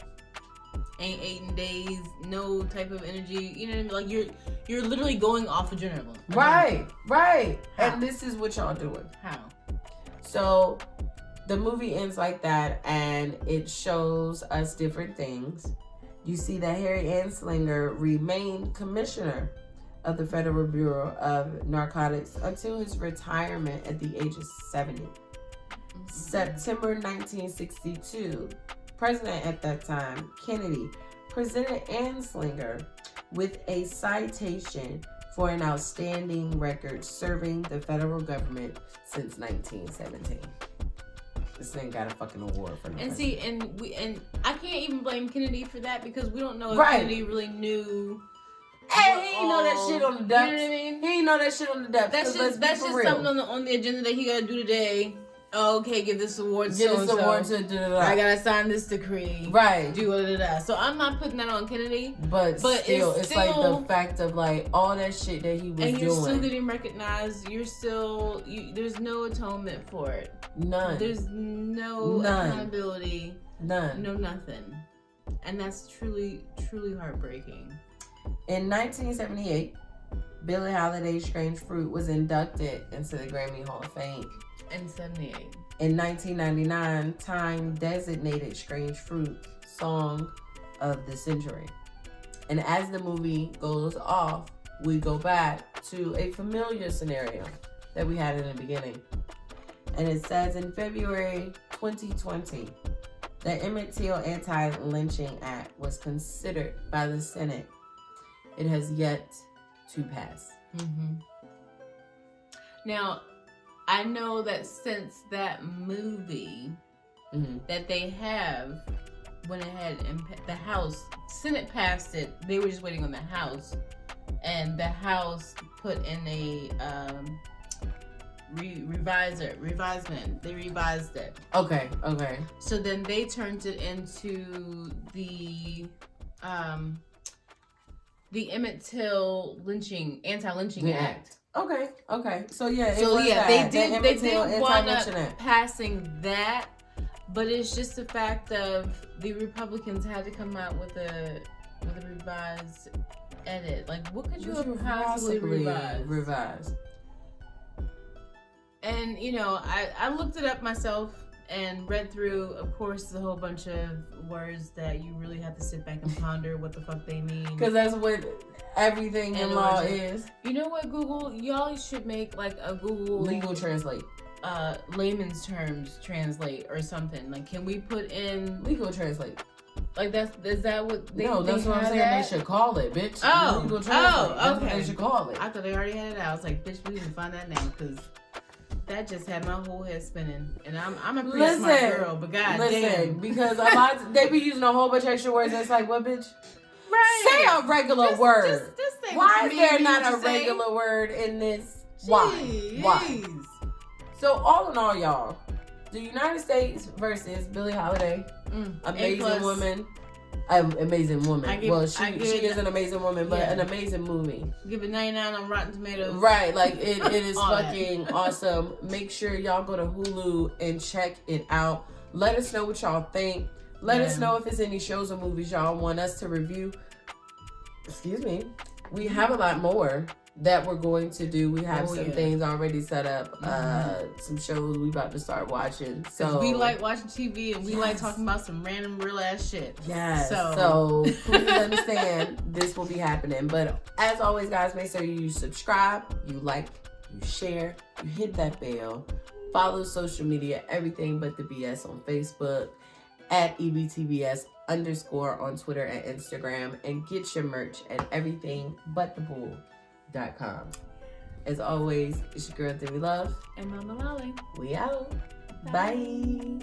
Ain't 8 days, no type of energy. You know what I mean? Like, you're literally going off adrenaline. Right. How? And this is what y'all doing. How? So, the movie ends like that, and it shows us different things. You see that Harry Anslinger remained commissioner of the Federal Bureau of Narcotics until his retirement at the age of 70. Mm-hmm. September 1962, President at that time, Kennedy, presented Anslinger with a citation for an outstanding record serving the federal government since 1917. This thing got a fucking award for no And reason. see, and I can't even blame Kennedy for that because we don't know if Right. Kennedy really knew. Hey, he ain't know that shit on the depths. You know what I mean? He ain't know that shit on the depths. That's just something on the agenda that he gotta do today. Oh, okay, give this award to Get this award so-and-so. to da-da-da. I gotta sign this decree. Right. Do da-da-da. So I'm not putting that on Kennedy. But still, it's like still- the fact of like all that shit that he was And you're doing. still getting recognized. You're still, there's no atonement for it. None. There's no None. accountability. None. No nothing. And that's truly, truly heartbreaking. In 1978, Billie Holiday's Strange Fruit was inducted into the Grammy Hall of Fame. And 78. In 1999, Time designated Strange Fruit Song of the Century. And as the movie goes off, we go back to a familiar scenario that we had in the beginning. And it says in February 2020, the Emmett Till Anti-Lynching Act was considered by the Senate. It has yet to pass. Mm-hmm. Now, I know that since that movie that they have, when it had the House, Senate passed it, they were just waiting on the House, and the House put in a revisement. They revised it. Okay. So then they turned it into the Emmett Till anti-lynching act. Okay. So yeah, they did wind up Act. passing that, but it's just the fact of the Republicans had to come out with a revised edit. Like, what could you have possibly revised? And I looked it up myself and read through, of course, a whole bunch of words that you really have to sit back and ponder what the fuck they mean. Because that's what everything in law is. You know what, Google? Y'all should make like a Google Legal translate. Layman's terms translate or something. Like, can we put in legal translate? Like, is that what they? No, that's what I'm saying. That? They should call it, bitch. Oh, legal translate. That's okay. what they should call it. I thought they already had it out. I was like, bitch, we need to find that now because that just had my whole head spinning. And I'm a pretty smart girl, but goddamn. Because a lot they be using a whole bunch of extra words. And it's like, what, bitch? Right. Say a regular word. Just say why is there not a regular word in this? Why? So all in all, y'all, the United States versus Billie Holiday, amazing woman. Amazing woman. She is an amazing woman, but an amazing movie. Give it 99 on Rotten Tomatoes. Right, like it is fucking awesome. Make sure y'all go to Hulu and check it out. Let us know what y'all think. Let us know if there's any shows or movies y'all want us to review. Excuse me. We have a lot more that we're going to do. We have some things already set up. Some shows we about to start watching. So we like watching TV and we like talking about some random real ass shit. Yes. So please understand this will be happening. But as always, guys, make sure you subscribe, you like, you share, you hit that bell. Follow social media, everything but the BS on Facebook, at EBTBS _ on Twitter and Instagram, and get your merch at everythingbutthebull.com. As always, it's your girl Demi Love and Mama Lolly. We out. Bye.